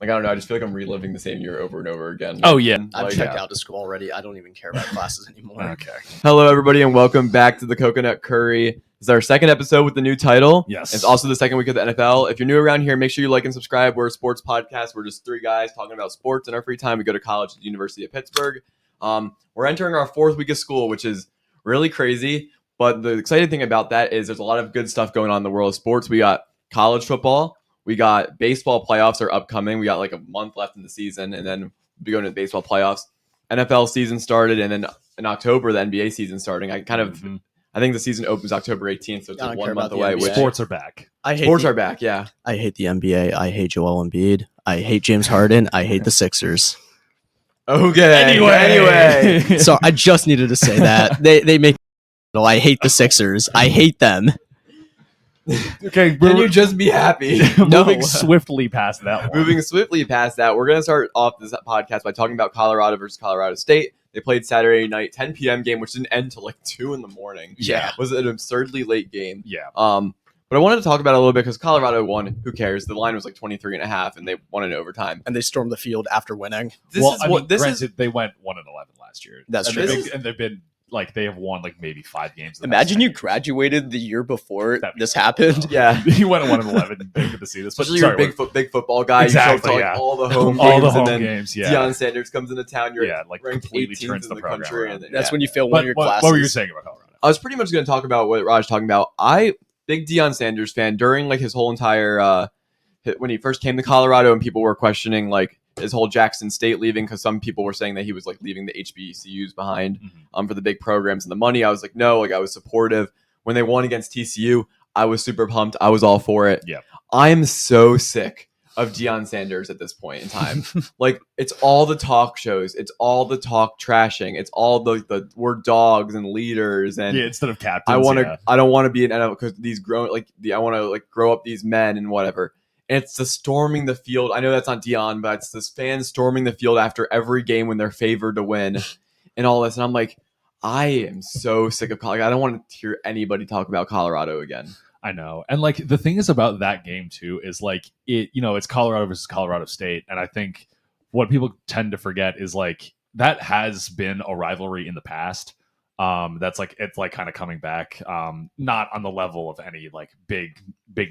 Like, I don't know. I just feel like I'm reliving the same year over and over again. Oh, yeah. I've Like, checked out of school already. I don't even care about classes anymore. Okay. Hello, everybody, and welcome back to the Coconut Curry. This is our second episode with the new title. Yes. It's also the second week of the NFL. If you're new around here, make sure you like and subscribe. We're a sports podcast. We're just three guys talking about sports in our free time. We go to college at the University of Pittsburgh. We're entering our fourth week of school, which is really crazy. But the exciting thing about that is there's a lot of good stuff going on in the world of sports. We got college football. We got baseball playoffs are upcoming. We got like a month left in the season, and then we'll be going to the baseball playoffs. NFL season started, and then in October, the NBA season starting. I think the season opens October 18th, so it's I like don't care 1 month about the away. NBA. Which Sports are back. sports are back, yeah. I hate the NBA. I hate Joel Embiid. I hate James Harden. I hate the Sixers. Okay. Anyway. So I just needed to say that. They make I hate the Sixers. I hate them. Okay, Can you just be happy? moving swiftly past that one. Moving swiftly past that, we're going to start off this podcast by talking about Colorado versus Colorado State. They played Saturday night, 10 p.m. game, which didn't end till like 2 in the morning. Yeah. It was an absurdly late game. Yeah. But I wanted to talk about it a little bit because Colorado won. Who cares? The line was like 23.5, and they won in overtime. And they stormed the field after winning. Granted, they went 1-11 last year. That's and true. And they've been they have won like maybe 5 games. Imagine you graduated the year before this happened. Yeah. You went 1-11. You didn't get to see this. Especially you're a big football guy. Exactly, you show up to yeah. all the home All games, the home and then games, yeah. Deion Sanders comes into town. You're like ranked completely 18th turns in the the program country. around. And, That's when you fail one of your classes. What were you saying about Colorado? I was pretty much going to talk about what Raj talking about. Big Deion Sanders fan during like his whole entire when he first came to Colorado, and people were questioning like his whole Jackson State leaving because some people were saying that he was like leaving the HBCUs behind for the big programs and the money. I was like, no, like I was supportive. When they won against TCU, I was super pumped. I was all for it. Yeah. I am so sick of Deion Sanders at this point in time. Like, it's all the talk shows. It's all the talk trashing. It's all the we're dogs and leaders and instead of captains. I don't want to be an NFL because these I want to like grow up these men and whatever. And it's the storming the field. I know that's not Deion, but it's this fans storming the field after every game when they're favored to win and all this. And I'm like, I am so sick of Colorado. I don't want to hear anybody talk about Colorado again. I know. And like the thing is about that game too is like it's Colorado versus Colorado State. And I think what people tend to forget is like that has been a rivalry in the past. That's like it's like kind of coming back. Not on the level of any like big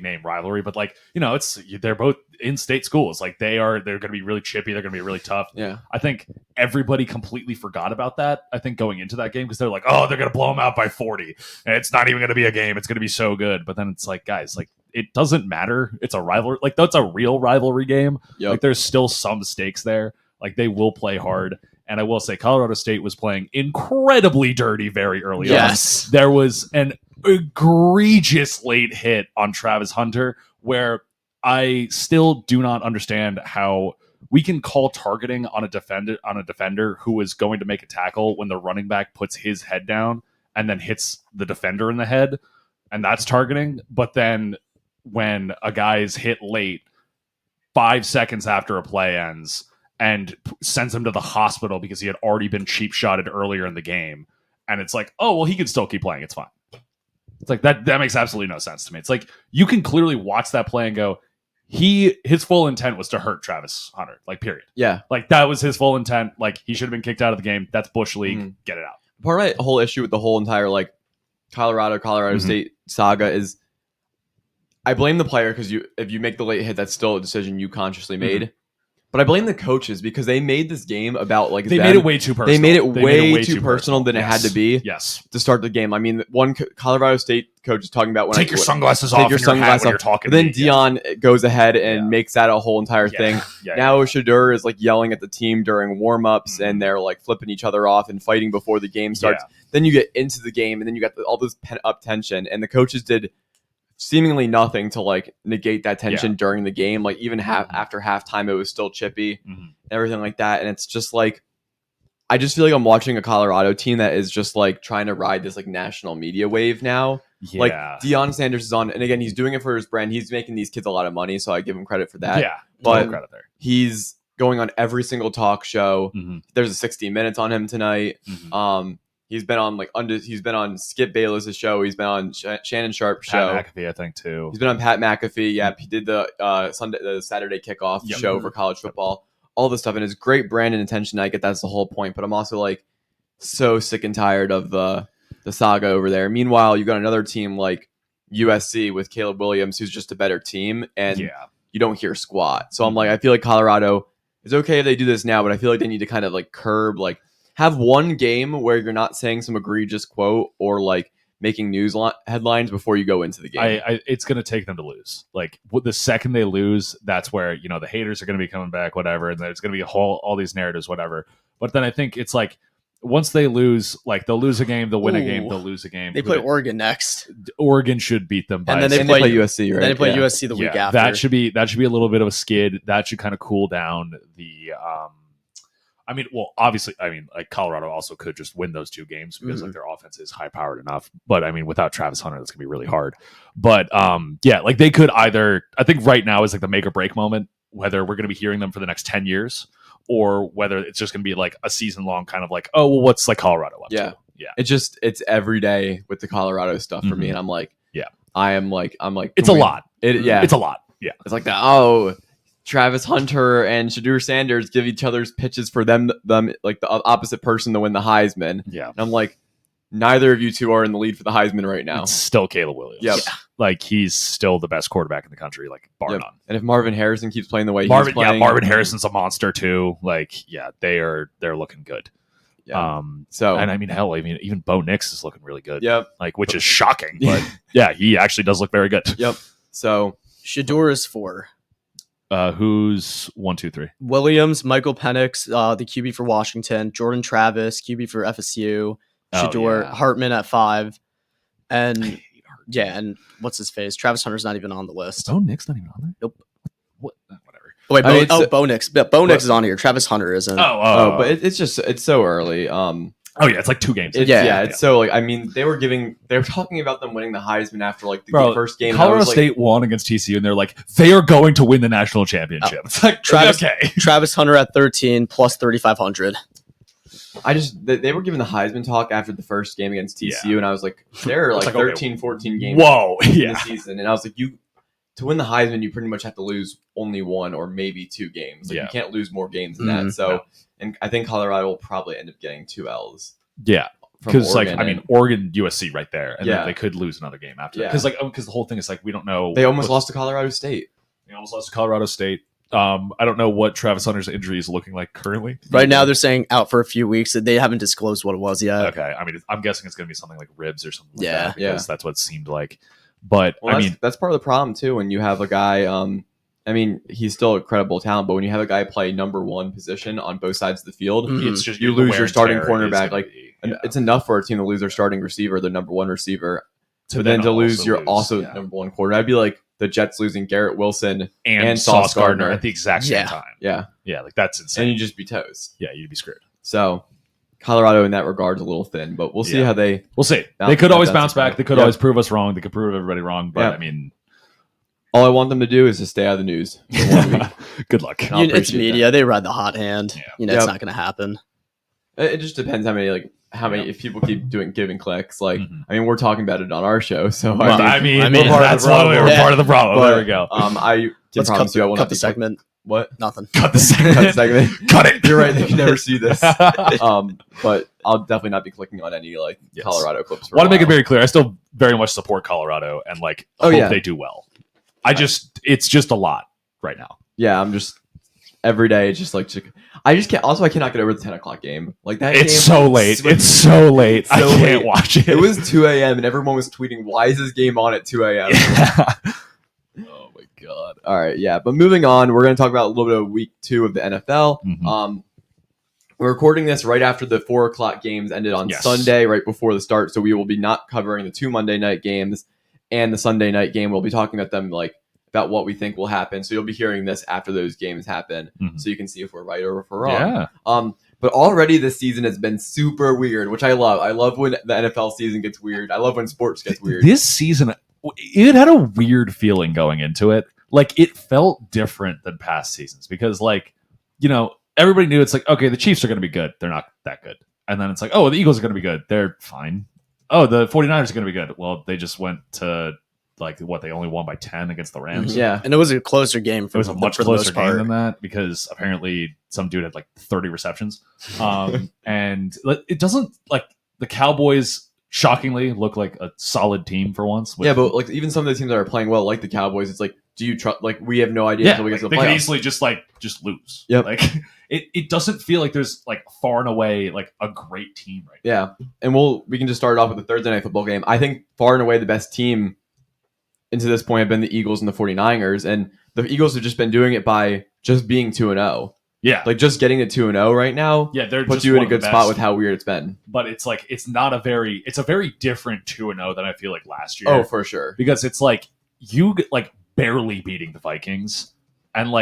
name rivalry, but like, they're both in-state schools. Like they're gonna be really chippy, they're gonna be really tough. Yeah. I think everybody completely forgot about that, I think, going into that game, because they're like, oh, they're gonna blow them out by 40 and it's not even gonna be a game, it's gonna be so good. But then it's like, guys, like it doesn't matter. It's a rivalry, like that's a real rivalry game. Yep. Like there's still some stakes there. Like they will play hard. And I will say Colorado State was playing incredibly dirty very early on. Yes. There was an egregious late hit on Travis Hunter where I still do not understand how we can call targeting on a defender who is going to make a tackle when the running back puts his head down and then hits the defender in the head, and that's targeting. But then when a guy is hit late 5 seconds after a play ends and sends him to the hospital because he had already been cheap shotted earlier in the game, and it's like, oh, well, he can still keep playing, it's fine. It's like that makes absolutely no sense to me. It's like you can clearly watch that play and go, his full intent was to hurt Travis Hunter, like, period. Yeah. Like that was his full intent. Like he should have been kicked out of the game. That's Bush League. Get it out. Part of my whole issue with the whole entire like Colorado State saga is I blame the player because if you make the late hit, that's still a decision you consciously made. But I blame the coaches because they made this game about like they made it way too personal. They made it way too personal than it had to be. Yes. To start the game. I mean, one Colorado State coach is talking about when take your sunglasses off. Take your sunglasses off when you're talking. But then Deion goes ahead and makes that a whole entire thing. Now Shadur is like yelling at the team during warm-ups and they're like flipping each other off and fighting before the game starts. Then you get into the game and then you got all this pent-up tension, and the coaches did seemingly nothing to like negate that tension during the game. Like even after halftime, it was still chippy and everything like that. And it's just like, I just feel like I'm watching a Colorado team that is just like trying to ride this like national media wave now. Yeah. Like Deion Sanders is on, and again, he's doing it for his brand. He's making these kids a lot of money, so I give him credit for that. Yeah, but credit there. He's going on every single talk show. There's a 60 Minutes on him tonight. He's been on he's been on Skip Bayless's show. He's been on Shannon Sharp's show. Pat McAfee, I think too. He's been on Pat McAfee. Yeah, he did the Saturday kickoff show for college football. All this stuff, and it's great brand and attention. I get that's the whole point, but I'm also like so sick and tired of the saga over there. Meanwhile, you got another team like USC with Caleb Williams, who's just a better team, and you don't hear squat. So I'm like, I feel like Colorado is okay if they do this now, but I feel like they need to kind of like curb, like have one game where you're not saying some egregious quote or like making news headlines before you go into the game. It's going to take them to lose. Like the second they lose, that's where, the haters are going to be coming back, whatever. And there's going to be all these narratives, whatever. But then I think it's like, once they lose, like they'll lose a game, they'll win a game, they'll lose a game. They play Oregon next. Oregon should beat them. And then they play USC, right? Then they play USC the week after. That should be a little bit of a skid. That should kind of cool down the, obviously, like Colorado also could just win those two games because like their offense is high powered enough. But without Travis Hunter, that's gonna be really hard. But like they could either. I think right now is like the make or break moment. Whether we're gonna be hearing them for the next 10 years, or whether it's just gonna be like a season long kind of like, oh well, what's like Colorado up to? Yeah. It's every day with the Colorado stuff for me, and I'm like, I'm like, it's a lot. It's a lot. Yeah, it's like that. Oh. Travis Hunter and Shedeur Sanders give each other's pitches for them like the opposite person to win the Heisman. Yeah. And I'm like, neither of you two are in the lead for the Heisman right now. It's still Caleb Williams. Yep. Yeah. Like he's still the best quarterback in the country, like bar none. And if Marvin Harrison keeps playing the way he's playing. Marvin Harrison's a monster too. Like, they're looking good. Yeah. Even Bo Nix is looking really good. Yep. Like, which is shocking, but he actually does look very good. Yep. So Shedeur is 4. Who's 1, 2, 3? Williams, Michael Penix, the QB for Washington, Jordan Travis, QB for FSU, Shedeur, Hartman at 5, and and what's his face? Travis Hunter's not even on the list. Bo Nix not even on there? Nope. What? Whatever. Wait, Bo Nix. Bo Nix is on here. Travis Hunter isn't. But it's so early. It's like 2 games. It's so like they were talking about them winning the Heisman after like the first game. Colorado State won against TCU, and they're like, they are going to win the national championship. It's like Travis Hunter at 13 plus 3,500. They were giving the Heisman talk after the first game against TCU, and I was like, there are like 13, 14 games in the season, and I was like, to win the Heisman, you pretty much have to lose only 1 or maybe 2 games. Like you can't lose more games than that. So. And I think Colorado will probably end up getting 2 L's. Yeah, because Oregon, USC, right there, and then they could lose another game after that. Because the whole thing is like we don't know. They almost lost to Colorado State. I don't know what Travis Hunter's injury is looking like currently. Right now, they're saying out for a few weeks. They haven't disclosed what it was yet. Okay, I'm guessing it's going to be something like ribs or something. Like that because that's what it seemed like. But that's part of the problem too. When you have a guy. He's still a credible talent, but when you have a guy play number 1 position on both sides of the field, it's just you lose your starting cornerback. It's enough for a team to lose their starting receiver, their number 1 receiver, to lose your number 1 quarterback. I'd be like the Jets losing Garrett Wilson and Sauce Gardner at the exact same time. Yeah, like that's insane. And you'd just be toast. Yeah, you'd be screwed. So Colorado in that regard is a little thin, but we'll see how they. We'll see. They could always bounce back. They could always prove us wrong. They could prove everybody wrong. But all I want them to do is to stay out of the news. Good luck. It's media. They ride the hot hand. Yeah. It's not going to happen. It just depends how many if people keep giving clicks. Like, we're talking about it on our show, so we're part of the problem. But, there we go. I can promise you I won't cut the segment. What? Nothing. Cut the segment. Cut it. You're right. They can never see this. But I'll definitely not be clicking on any Colorado clips. I want to make it very clear. I still very much support Colorado and hope they do well. It's just a lot right now. Yeah, I'm just every day. It's just I just can't. Also, I cannot get over the 10:00 game. Like that. It's so late. It's so late. I can't watch it. It was 2 a.m. and everyone was tweeting, "Why is this game on at 2 a.m.?" Oh my god. All right, yeah. But moving on, we're going to talk about a little bit of week 2 of the NFL. We're recording this right after the 4:00 games ended on Sunday, right before the start. So we will be not covering the 2 Monday night games. And the Sunday night game, we'll be talking about them about what we think will happen. So you'll be hearing this after those games happen, so you can see if we're right or if we're wrong. Yeah. But already this season has been super weird, which I love. I love when the NFL season gets weird. I love when sports gets weird. This season, it had a weird feeling going into it. It felt different than past seasons because, everybody knew it's okay, the Chiefs are going to be good. They're not that good. And then it's like, oh, the Eagles are going to be good. They're fine. Oh, the 49ers are going to be good. Well, they just went to they only won by 10 against the Rams. Mm-hmm. Yeah. And it was a closer game. It was a much closer game than that because apparently some dude had 30 receptions. And it doesn't the Cowboys shockingly look like a solid team for once. Yeah, but even some of the teams that are playing well, like the Cowboys, it's do you trust? We have no idea until we get to the playoffs. They can easily just lose. Yep. It doesn't feel like there's far and away a great team right now. Yeah, and we can just start off with the Thursday night football game. I think far and away the best team into this point have been the Eagles and the 49ers, and the Eagles have just been doing it by just being 2-0. Yeah, just getting to 2-0 right now. Yeah, they're puts you in a good spot with how weird it's been. But it's it's a very different 2-0 than I feel like last year. Oh, for sure. Because it's you barely beating the Vikings, and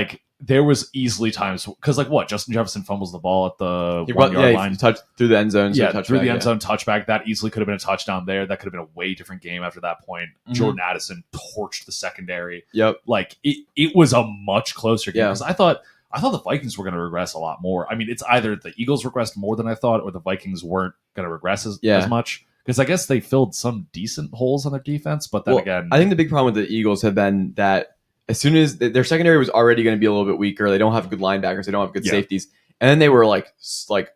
there was easily times because Justin Jefferson fumbles the ball at the 1 yard line, touched through the end zone. Through the end zone touchback. That easily could have been a touchdown there. That could have been a way different game after that point. Mm-hmm. Jordan Addison torched the secondary. Yep, it was a much closer game because I thought the Vikings were going to regress a lot more. I mean, it's either the Eagles regressed more than I thought, or the Vikings weren't going to regress as much. Because I guess they filled some decent holes on their defense, but then again, I think the big problem with the Eagles have been that as soon as their secondary was already going to be a little bit weaker, they don't have good linebackers, they don't have good safeties, and then they were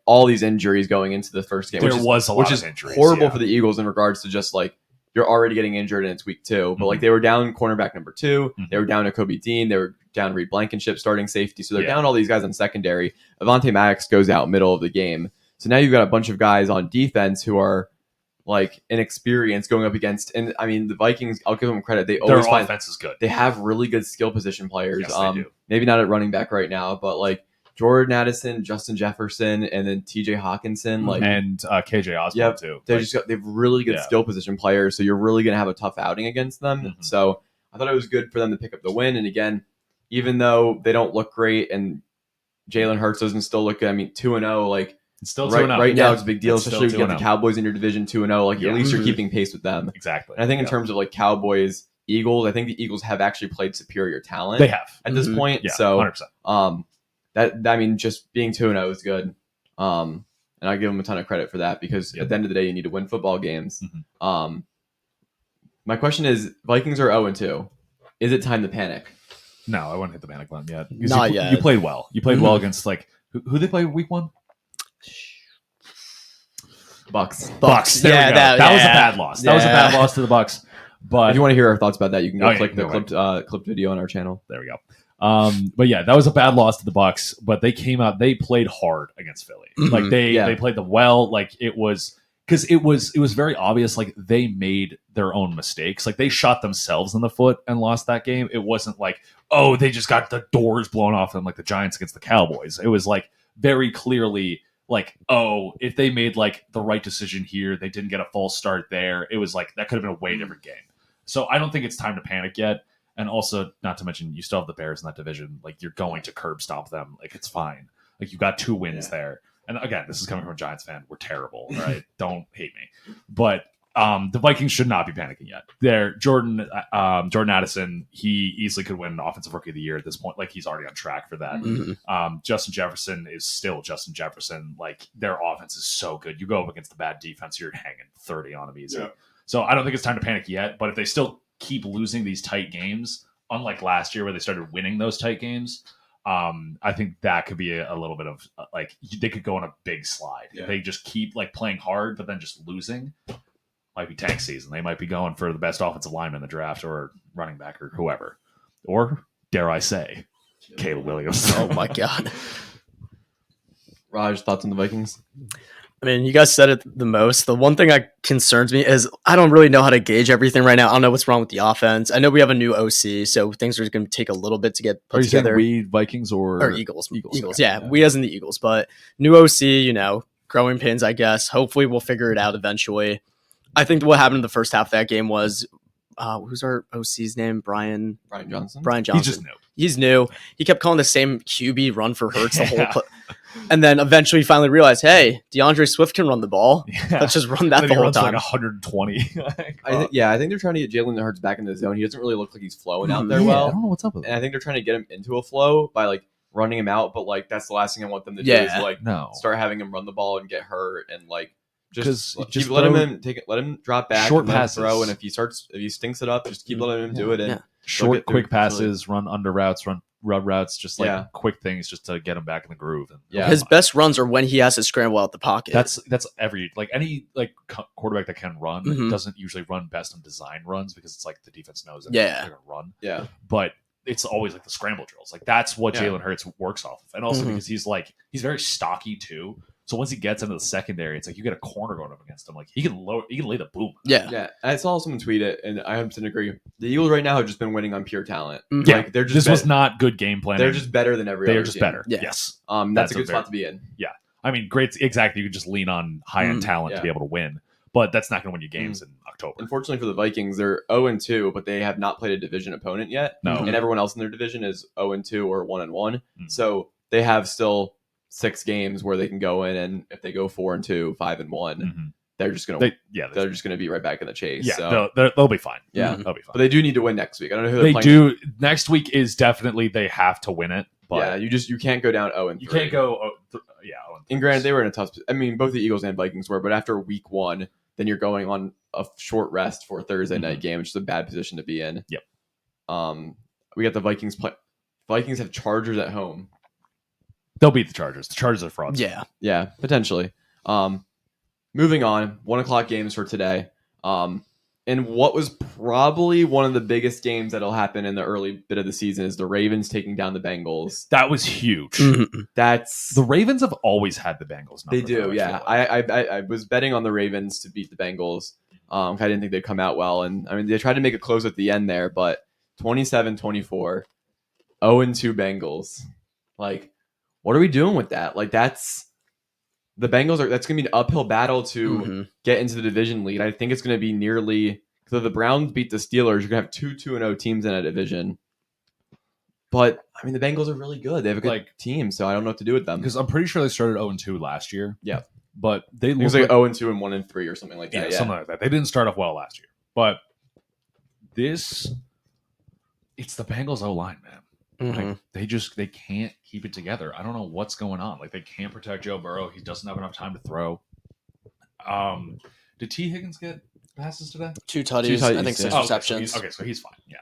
all these injuries going into the first game. Which is injuries, horrible for the Eagles in regards to just you're already getting injured and it's week 2. But they were down cornerback number 2, they were down to Kobe Dean, they were down Reed Blankenship starting safety, so they're down all these guys on secondary. Avonte Maddox goes out middle of the game, so now you've got a bunch of guys on defense who are inexperienced going up against, and I mean the Vikings, I'll give them credit. Their offense is good. They have really good skill position players. Yes, they do. Maybe not at running back right now, but Jordan Addison, Justin Jefferson, and then TJ Hawkinson, and KJ Osborne too. They have really good skill position players, so you're really gonna have a tough outing against them. Mm-hmm. So I thought it was good for them to pick up the win. And again, even though they don't look great and Jalen Hurts doesn't still look good, I mean 2-0, it's still right now it's a big deal, especially if you get the Cowboys in your division 2-0. At least you're keeping pace with them. Exactly. And I think in terms of Cowboys, Eagles, I think the Eagles have actually played superior talent. They have at this point. Yeah, so 100%. I mean just being 2-0 is good. And I give them a ton of credit for that because at the end of the day you need to win football games. Mm-hmm. My question is, Vikings are 0-2. Is it time to panic? No, I wouldn't hit the panic button yet. Not yet. You played well. You played well against who they play week 1? Bucks. There we go. That was a bad loss. That was a bad loss to the Bucks. But if you want to hear our thoughts about that, you can go click the clipped video on our channel. There we go. But yeah, that was a bad loss to the Bucks. But they came out. They played hard against Philly. Mm-hmm. They played them well. It was because it was very obvious. They made their own mistakes. They shot themselves in the foot and lost that game. It wasn't they just got the doors blown off them like the Giants against the Cowboys. It was very clearly. If they made the right decision here, they didn't get a false start there. It was that could have been a way different game. So I don't think it's time to panic yet. And also, not to mention, you still have the Bears in that division. You're going to curb stomp them. It's fine. You got 2 wins there. And again, this is coming from a Giants fan. We're terrible, right? Don't hate me. But the Vikings should not be panicking yet. Jordan Addison, he easily could win Offensive Rookie of the Year at this point. He's already on track for that. Mm-hmm. Justin Jefferson is still Justin Jefferson. Their offense is so good. You go up against the bad defense, you're hanging 30 on them easy. Yeah. So I don't think it's time to panic yet. But if they still keep losing these tight games, unlike last year where they started winning those tight games, I think that could be a little bit of they could go on a big slide. If they just keep playing hard, but then just losing. Might be tank season. They might be going for the best offensive lineman in the draft or running back or whoever. Or, dare I say, Caleb Williams. Oh, my God. Raj, thoughts on the Vikings? I mean, you guys said it the most. The one thing that concerns me is I don't really know how to gauge everything right now. I don't know what's wrong with the offense. I know we have a new OC, so things are going to take a little bit to get put together. Are you saying we, Vikings, or Eagles? Eagles, okay. yeah. We as in the Eagles. But new OC, growing pains, I guess. Hopefully we'll figure it out eventually. I think what happened in the first half of that game was, who's our OC's name? Brian Johnson. He's just new. He's new. He kept calling the same QB run for Hurts the whole and then eventually finally realized, hey, DeAndre Swift can run the ball. Yeah. Let's just run that the whole time. 120. I think they're trying to get Jalen Hurts back into the zone. He doesn't really look like he's flowing out there well. I don't know what's up with him. And I think they're trying to get him into a flow by running him out, but like that's the last thing I want them to do is like no. start having him run the ball and get hurt and like just let him drop back, short passes, throw, and if he stinks it up, just keep letting him do it. And short, quick passes, run under routes, run routes, just like quick things, just to get him back in the groove. And his best runs are when he has to scramble out the pocket. That's any quarterback that can run doesn't usually run best on design runs because it's like the defense knows that they're gonna run. Yeah, but it's always like the scramble drills. Like that's what Jalen Hurts works off of, and also because he's very stocky too. So once he gets into the secondary, it's like you get a corner going up against him. Like he can lay the boom. Yeah. I saw someone tweet it, and I 100% agree. The Eagles right now have just been winning on pure talent. Yeah, like, this was not good game planning. They're just better than every other team. They're just better. Yes. That's a good spot to be in. Yeah. I mean, great. Exactly. You can just lean on high-end talent to be able to win, but that's not going to win you games in October. Unfortunately for the Vikings, they're 0-2, but they have not played a division opponent yet. No. And everyone else in their division is 0-2 or 1-1. So they have still 6 games where they can go in, and if they go 4-2, 5-1, they're just gonna they're just gonna be right back in the chase. Yeah, so. they'll be fine. Yeah, they'll be fine. But they do need to win next week. I don't know who they playing. do. Next week is definitely they have to win it. But you can't go down 0-3. You can't go. 0-3. And granted, they were in a tough. I mean, both the Eagles and Vikings were, but after week 1, then you're going on a short rest for a Thursday night game, which is a bad position to be in. Yep. We got the Vikings play. Vikings have Chargers at home. They'll beat the Chargers. The Chargers are frauds. Yeah, potentially. Moving on, 1:00 games for today. And what was probably one of the biggest games that'll happen in the early bit of the season is the Ravens taking down the Bengals. That was huge. That's the Ravens have always had the Bengals number. They do, yeah. I was betting on the Ravens to beat the Bengals. I didn't think they'd come out well, and I mean they tried to make it close at the end there, but 27-24, 0-2 Bengals. Like, what are we doing with that? Like, that's the Bengals that's going to be an uphill battle to get into the division lead. I think it's going to be nearly, because if the Browns beat the Steelers, you're going to have 2-2-0 teams in a division. But, I mean, the Bengals are really good. They have a good team, so I don't know what to do with them. Because I'm pretty sure they started 0-2 last year. Yeah. But they look like 0-2 and 1-3 or something like that. Yeah, something like that. They didn't start off well last year. But it's the Bengals O-line, man. Like, they can't keep it together. I don't know what's going on. Like, they can't protect Joe Burrow. He doesn't have enough time to throw. Did T. Higgins get passes today? 2 tutties. I think 6 receptions. So he's fine. Yeah,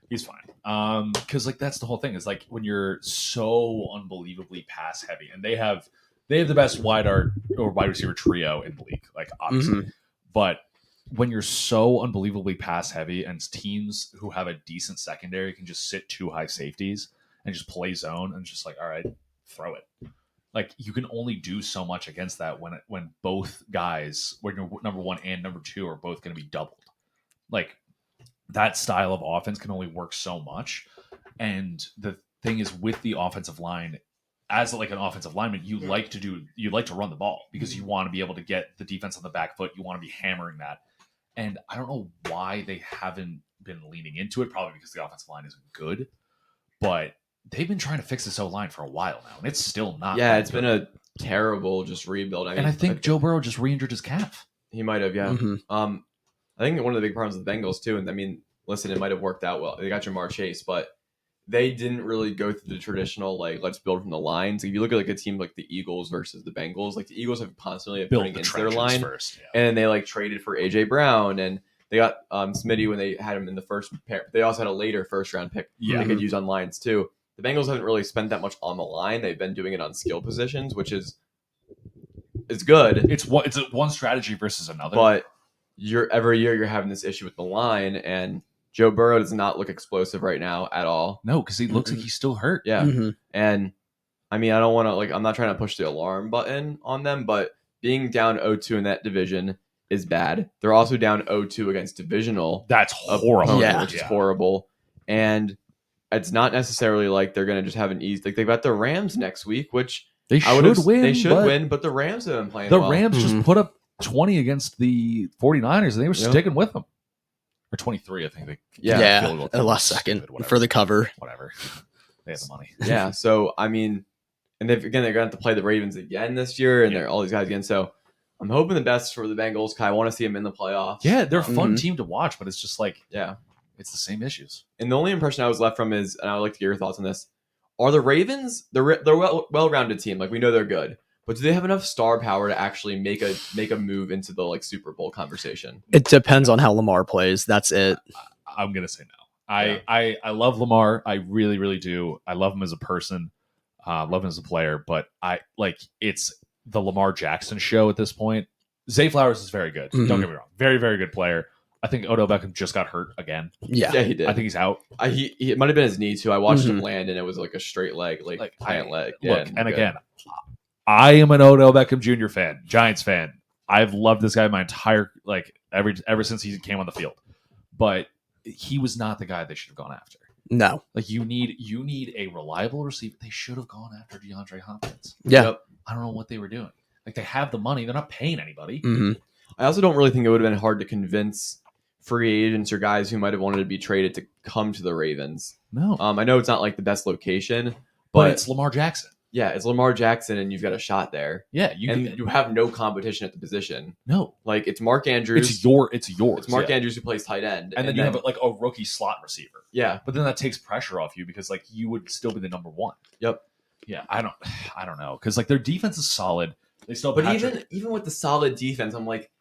he's fine. Because like that's the whole thing is like when you're so unbelievably pass heavy, and they have the best wide receiver trio in the league. Like obviously, but when you're so unbelievably pass heavy and teams who have a decent secondary can just sit 2 high safeties and just play zone and just like, all right, throw it. Like you can only do so much against that when both guys, when you're number 1 and number 2 are both going to be doubled. Like that style of offense can only work so much. And the thing is with the offensive line, as like an offensive lineman, you like to run the ball because you want to be able to get the defense on the back foot. You want to be hammering that. And I don't know why they haven't been leaning into it, probably because the offensive line isn't good. But they've been trying to fix this O-line for a while now, and it's still not. Yeah, it's been a terrible just rebuild. I think Joe Burrow just re-injured his calf. He might have, yeah. I think one of the big problems with the Bengals, too, and I mean, listen, it might have worked out well. They got Jamar Chase, but they didn't really go through the traditional, like, let's build from the lines. Like, if you look at like a team like the Eagles versus the Bengals, like the Eagles have constantly built into their line first, and they like traded for AJ Brown, and they got Smitty when they had him in the first pair. They also had a later first round pick they could use on lines too. The Bengals haven't really spent that much on the line. They've been doing it on skill positions, which is good. It's one strategy versus another. But every year you're having this issue with the line, and Joe Burrow does not look explosive right now at all. No, because he looks like he's still hurt. Yeah. And I mean, I don't want to I'm not trying to push the alarm button on them, but being down 0-2 in that division is bad. They're also down 0-2 against divisional. That's horrible. Which is horrible. And it's not necessarily like they're going to just have an easy. Like they've got the Rams next week, which they should win. They should win, but the Rams have been playing. The Rams just put up 20 against the 49ers, and they were sticking with them. Or 23, I think. At the last second for the cover. Whatever. They have the money. Yeah. So I mean, and they're going to have to play the Ravens again this year, and they're all these guys again. So I'm hoping the best for the Bengals. I want to see them in the playoffs. Yeah, they're a fun team to watch, but it's just like, yeah, it's the same issues. And the only impression I was left from is, and I would like to get your thoughts on this, are the Ravens? They're well-rounded team. Like we know they're good, but do they have enough star power to actually make a move into the like Super Bowl conversation? It depends on how Lamar plays. That's it. I'm gonna say no. I love Lamar. I really, really do. I love him as a person. Love him as a player. But it's the Lamar Jackson show at this point. Zay Flowers is very good. Mm-hmm. Don't get me wrong. Very, very good player. I think Odell Beckham just got hurt again. Yeah, he did. I think he's out. It might have been his knee too. I watched him land, and it was like a straight leg, giant leg. Look, and again, I am an Odell Beckham Jr. fan, Giants fan. I've loved this guy my entire ever since he came on the field. But he was not the guy they should have gone after. No, you need a reliable receiver. They should have gone after DeAndre Hopkins. Yeah, yep. I don't know what they were doing. They have the money. They're not paying anybody. Mm-hmm. I also don't really think it would have been hard to convince free agents or guys who might have wanted to be traded to come to the Ravens. No. I know it's not like the best location, but it's Lamar Jackson. Yeah, it's Lamar Jackson, and you've got a shot there. Yeah, you have no competition at the position. No, it's Mark Andrews. It's yours. It's Mark Andrews who plays tight end, and then you have a rookie slot receiver. Yeah, but then that takes pressure off you because you would still be the number one. Yep. Yeah, I don't know because their defense is solid. They still, but even with the solid defense, I'm like,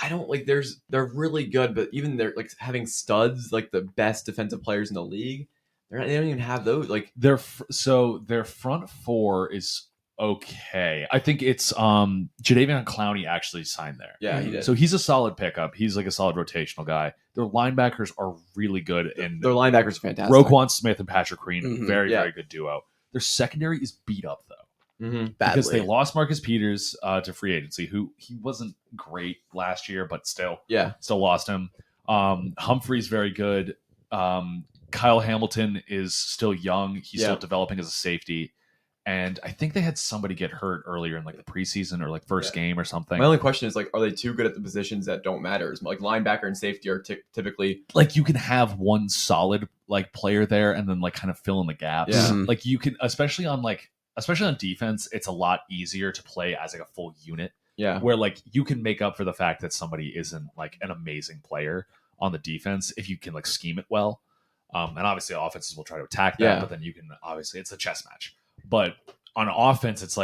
I don't like. They're really good, but even they're having studs, the best defensive players in the league. They don't even have those. Their front four is okay. I think it's Jadeveon Clowney actually signed there. Yeah, he did. So he's a solid pickup. He's a solid rotational guy. Their linebackers are really good, and their linebackers are fantastic. Roquan Smith and Patrick Queen, very good duo. Their secondary is beat up though, because they lost Marcus Peters to free agency, who he wasn't great last year, but still lost him. Humphrey's very good. Kyle Hamilton is still young. He's still developing as a safety. And I think they had somebody get hurt earlier in the preseason or first game or something. My only question is are they too good at the positions that don't matter? Linebacker and safety are typically you can have one solid player there and then kind of fill in the gaps. Yeah. You can especially on defense, it's a lot easier to play as a full unit. Yeah. Where you can make up for the fact that somebody isn't an amazing player on the defense if you can scheme it well. And obviously offenses will try to attack that, but then you can obviously it's a chess match. But on offense, it's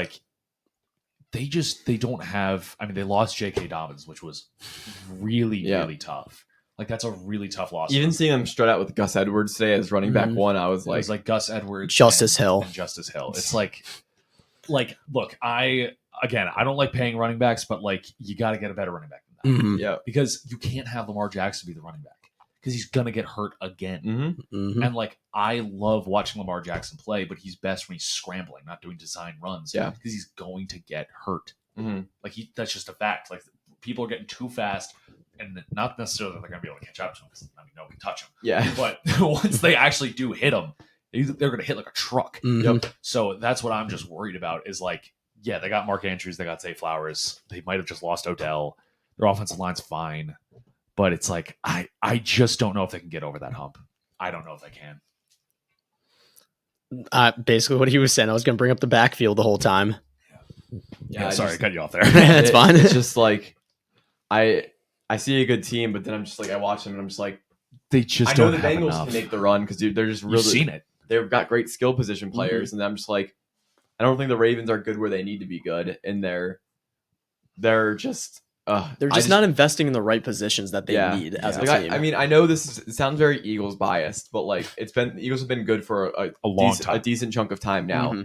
they don't have. I mean, they lost J.K. Dobbins, which was really really tough. That's a really tough loss. Even seeing them strut out with Gus Edwards today as running back one, I was it was Gus Edwards, Justice Hill. It's look, I don't like paying running backs, but you got to get a better running back than that. Mm-hmm. Yeah, because you can't have Lamar Jackson be the running back. Because he's gonna get hurt again, and I love watching Lamar Jackson play, but he's best when he's scrambling, not doing design runs. Yeah, because he's going to get hurt. That's just a fact. People are getting too fast, and not necessarily that they're gonna be able to catch up to him because no one can touch him. Yeah, but once they actually do hit him, they're gonna hit like a truck. Yep. So that's what I'm just worried about. Is they got Mark Andrews, they got Zay Flowers, they might have just lost Odell. Their offensive line's fine. But it's I just don't know if they can get over that hump. I don't know if they can. Basically what he was saying. I was going to bring up the backfield the whole time. Yeah, sorry, I cut you off there. It's fine. It's just I see a good team, but then I'm just I watch them and I'm just they just I don't know the have Bengals enough. can make the run because they're just really You've seen it. They've got great skill position players, and I'm just I don't think the Ravens are good where they need to be good, and they're just. They're just not investing in the right positions that they need as a team. I mean, I know it sounds very Eagles biased, but the Eagles have been good for a long time, a decent chunk of time now.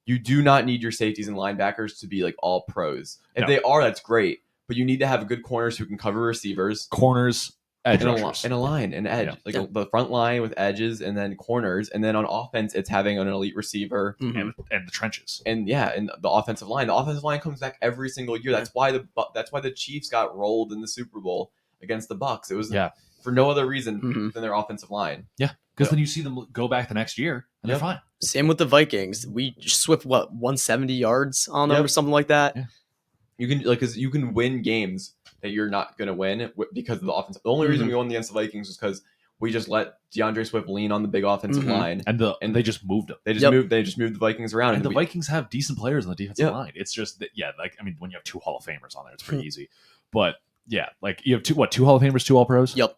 You do not need your safeties and linebackers to be all pros. If they are, that's great, but you need to have good corners who can cover receivers, corners, edge and a line, and edge, the front line with edges, and then corners, and then on offense, it's having an elite receiver and the trenches, and the offensive line. The offensive line comes back every single year. That's why the Chiefs got rolled in the Super Bowl against the Bucs. It was for no other reason than their offensive line. Yeah, because then you see them go back the next year and they're fine. Same with the Vikings. We swift 170 yards on them or something like that. Yeah. You can because you can win games that you're not going to win because of the offense. The only reason we won against the Vikings was because we just let DeAndre Swift lean on the big offensive line, and they just moved them. They just moved the Vikings around, and the Vikings have decent players on the defensive line. It's just that, when you have two Hall of Famers on there, it's pretty easy. But you have two Hall of Famers, two All Pros. Yep.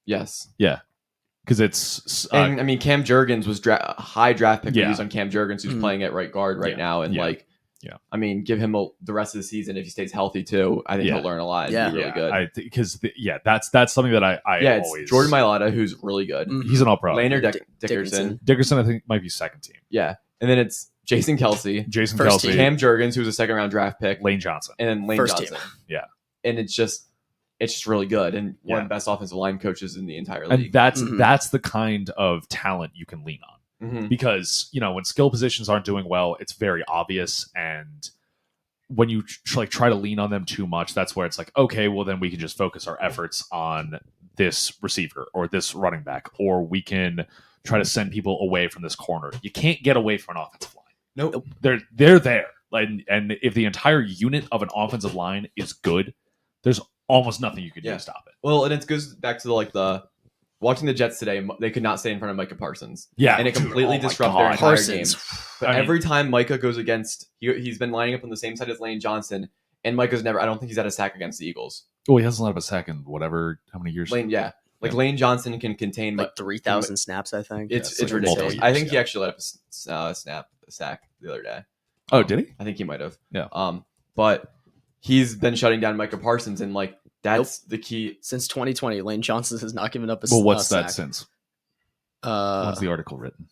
Yes. Yeah. because it's. And I mean, Cam Jurgens was high draft pick reviews on Cam Jurgens, who's playing at right guard right now, and I mean, give him the rest of the season if he stays healthy too. I think he'll learn a lot and be really good. Because that's something that I it's always. Jordan Mailata, wwho's really good. He's an all-pro. Laner Dickerson. Dickerson, I think, might be second team. Yeah, and then it's Jason Kelsey, Cam Jurgens, who's a second-round draft pick, Lane Johnson, and then Lane Johnson. Team. Yeah, and it's just really good, and one of the best offensive line coaches in the entire league. And that's the kind of talent you can lean on. Because when skill positions aren't doing well, it's very obvious, and when you try to lean on them too much, that's where it's like, okay, well then we can just focus our efforts on this receiver or this running back, or we can try to send people away from this corner. You can't get away from an offensive line. Nope. They're there, and if the entire unit of an offensive line is good, there's almost nothing you can do to stop it. Well, and it goes back to the watching the Jets today, they could not stay in front of Micah Parsons. Yeah. And it completely disrupted their entire game. But every time Micah goes against, he's been lining up on the same side as Lane Johnson, and Micah's I don't think he's had a sack against the Eagles. Oh, he hasn't let up a sack in how many years? Lane Johnson can contain 3,000 snaps, I think. It's ridiculous. I think he actually let up a sack the other day. Oh, did he? I think he might have. Yeah. But he's been shutting down Micah Parsons, and that's the key. Since 2020, Lane Johnson has not given up a what's sack. that since? When's the article written?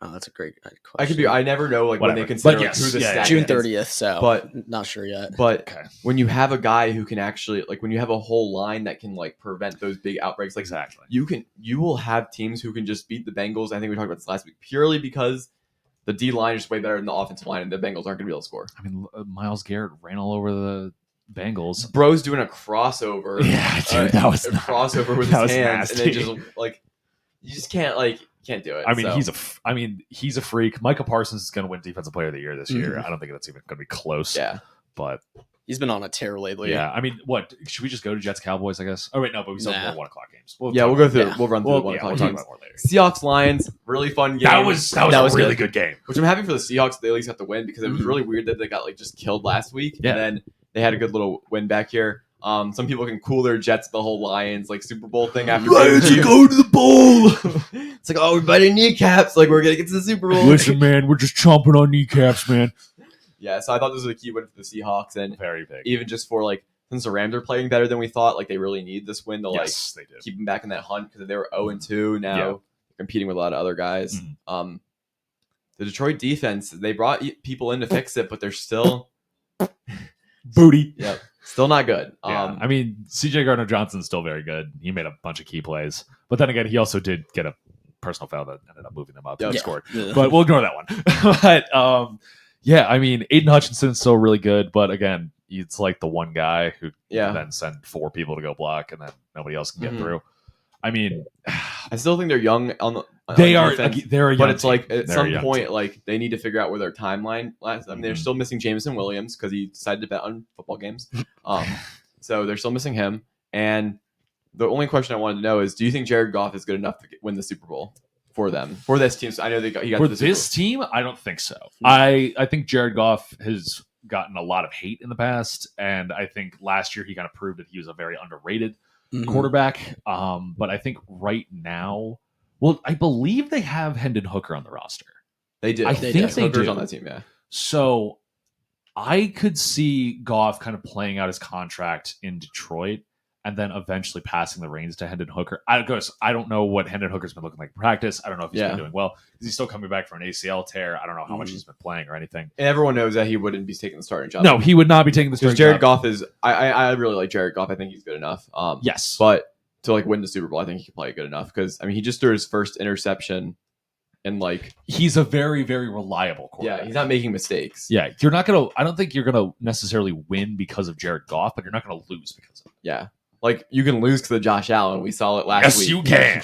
Oh, that's a great question. I never know when they consider who the stat June is. 30th, so but not sure yet. But when you have a guy who can actually when you have a whole line that can prevent those big outbreaks, exactly, you will have teams who can just beat the Bengals. I think we talked about this last week, purely because the D line is way better than the offensive line, and the Bengals aren't going to be able to score. I mean, Myles Garrett ran all over the Bengals. Bro's doing a crossover. Yeah, dude, that was a crossover with his hands, nasty. and they just you just can't do it. I mean, he's a freak. Micah Parsons is going to win Defensive Player of the Year this year. I don't think that's even going to be close. Yeah, but he's been on a tear lately. Yeah, I mean, what should we just go to Jets Cowboys? I guess. Oh wait, no, but we still have more 1:00 games. We'll go through. We'll run through the 1:00 games. We'll talk about more later. Seahawks Lions, really fun game. That was a really good game. Which I'm happy for the Seahawks. They at least got the win because it was really weird that they got just killed last week, and then they had a good little win back here. Some people can cool their Jets the whole Lions Super Bowl thing after Lions go to the bowl. It's we're biting kneecaps, we're gonna get to the Super Bowl. Listen, man, we're just chomping on kneecaps, man. Yeah, so I thought this was a key win for the Seahawks, and very big. Even just for since the Rams are playing better than we thought, they really need this win to they do. Keep them back in that hunt because they were 0-2 now, they're competing with a lot of other guys. The Detroit defense, they brought people in to fix it, but they're still booty. Yep. Still not good. I mean, CJ Gardner-Johnson's still very good. He made a bunch of key plays. But then again, he also did get a personal foul that ended up moving them up and scored. Yeah. But we'll ignore that one. But, I mean, Aiden Hutchinson's still really good. But again, it's the one guy who can then send 4 people to go block and then nobody else can get through. I mean, I still think they're young they're a young but it's team. At some point they need to figure out where their timeline lies. I mean, they're still missing Jameson Williams because he decided to bet on football games. So they're still missing him. And the only question I wanted to know is, do you think Jared Goff is good enough to win the Super Bowl for them, for this team? So I know he got for to the this team. I don't think so. I think Jared Goff has gotten a lot of hate in the past, and I think last year he kind of proved that he was a very underrated quarterback. But I think right now, I believe they have Hendon Hooker on the roster. They did. I think they Hooker's do on that team. Yeah. So I could see Goff kind of playing out his contract in Detroit and then eventually passing the reins to Hendon Hooker. I don't know what Hendon Hooker's been looking like in practice. I don't know if he's been doing well because he's still coming back from an ACL tear. I don't know how much he's been playing or anything. And everyone knows that he wouldn't be taking the starting job. No, he would not be taking the starting job. Jared Goff is. I really like Jared Goff. I think he's good enough. Yes, but to win the Super Bowl, I think he can play good enough because he just threw his first interception. And he's a very, very reliable quarterback. Yeah, he's not making mistakes. Yeah, I don't think you're gonna necessarily win because of Jared Goff, but you're not gonna lose because of it. Yeah. You can lose because of Josh Allen. We saw it last week. Yes, you can.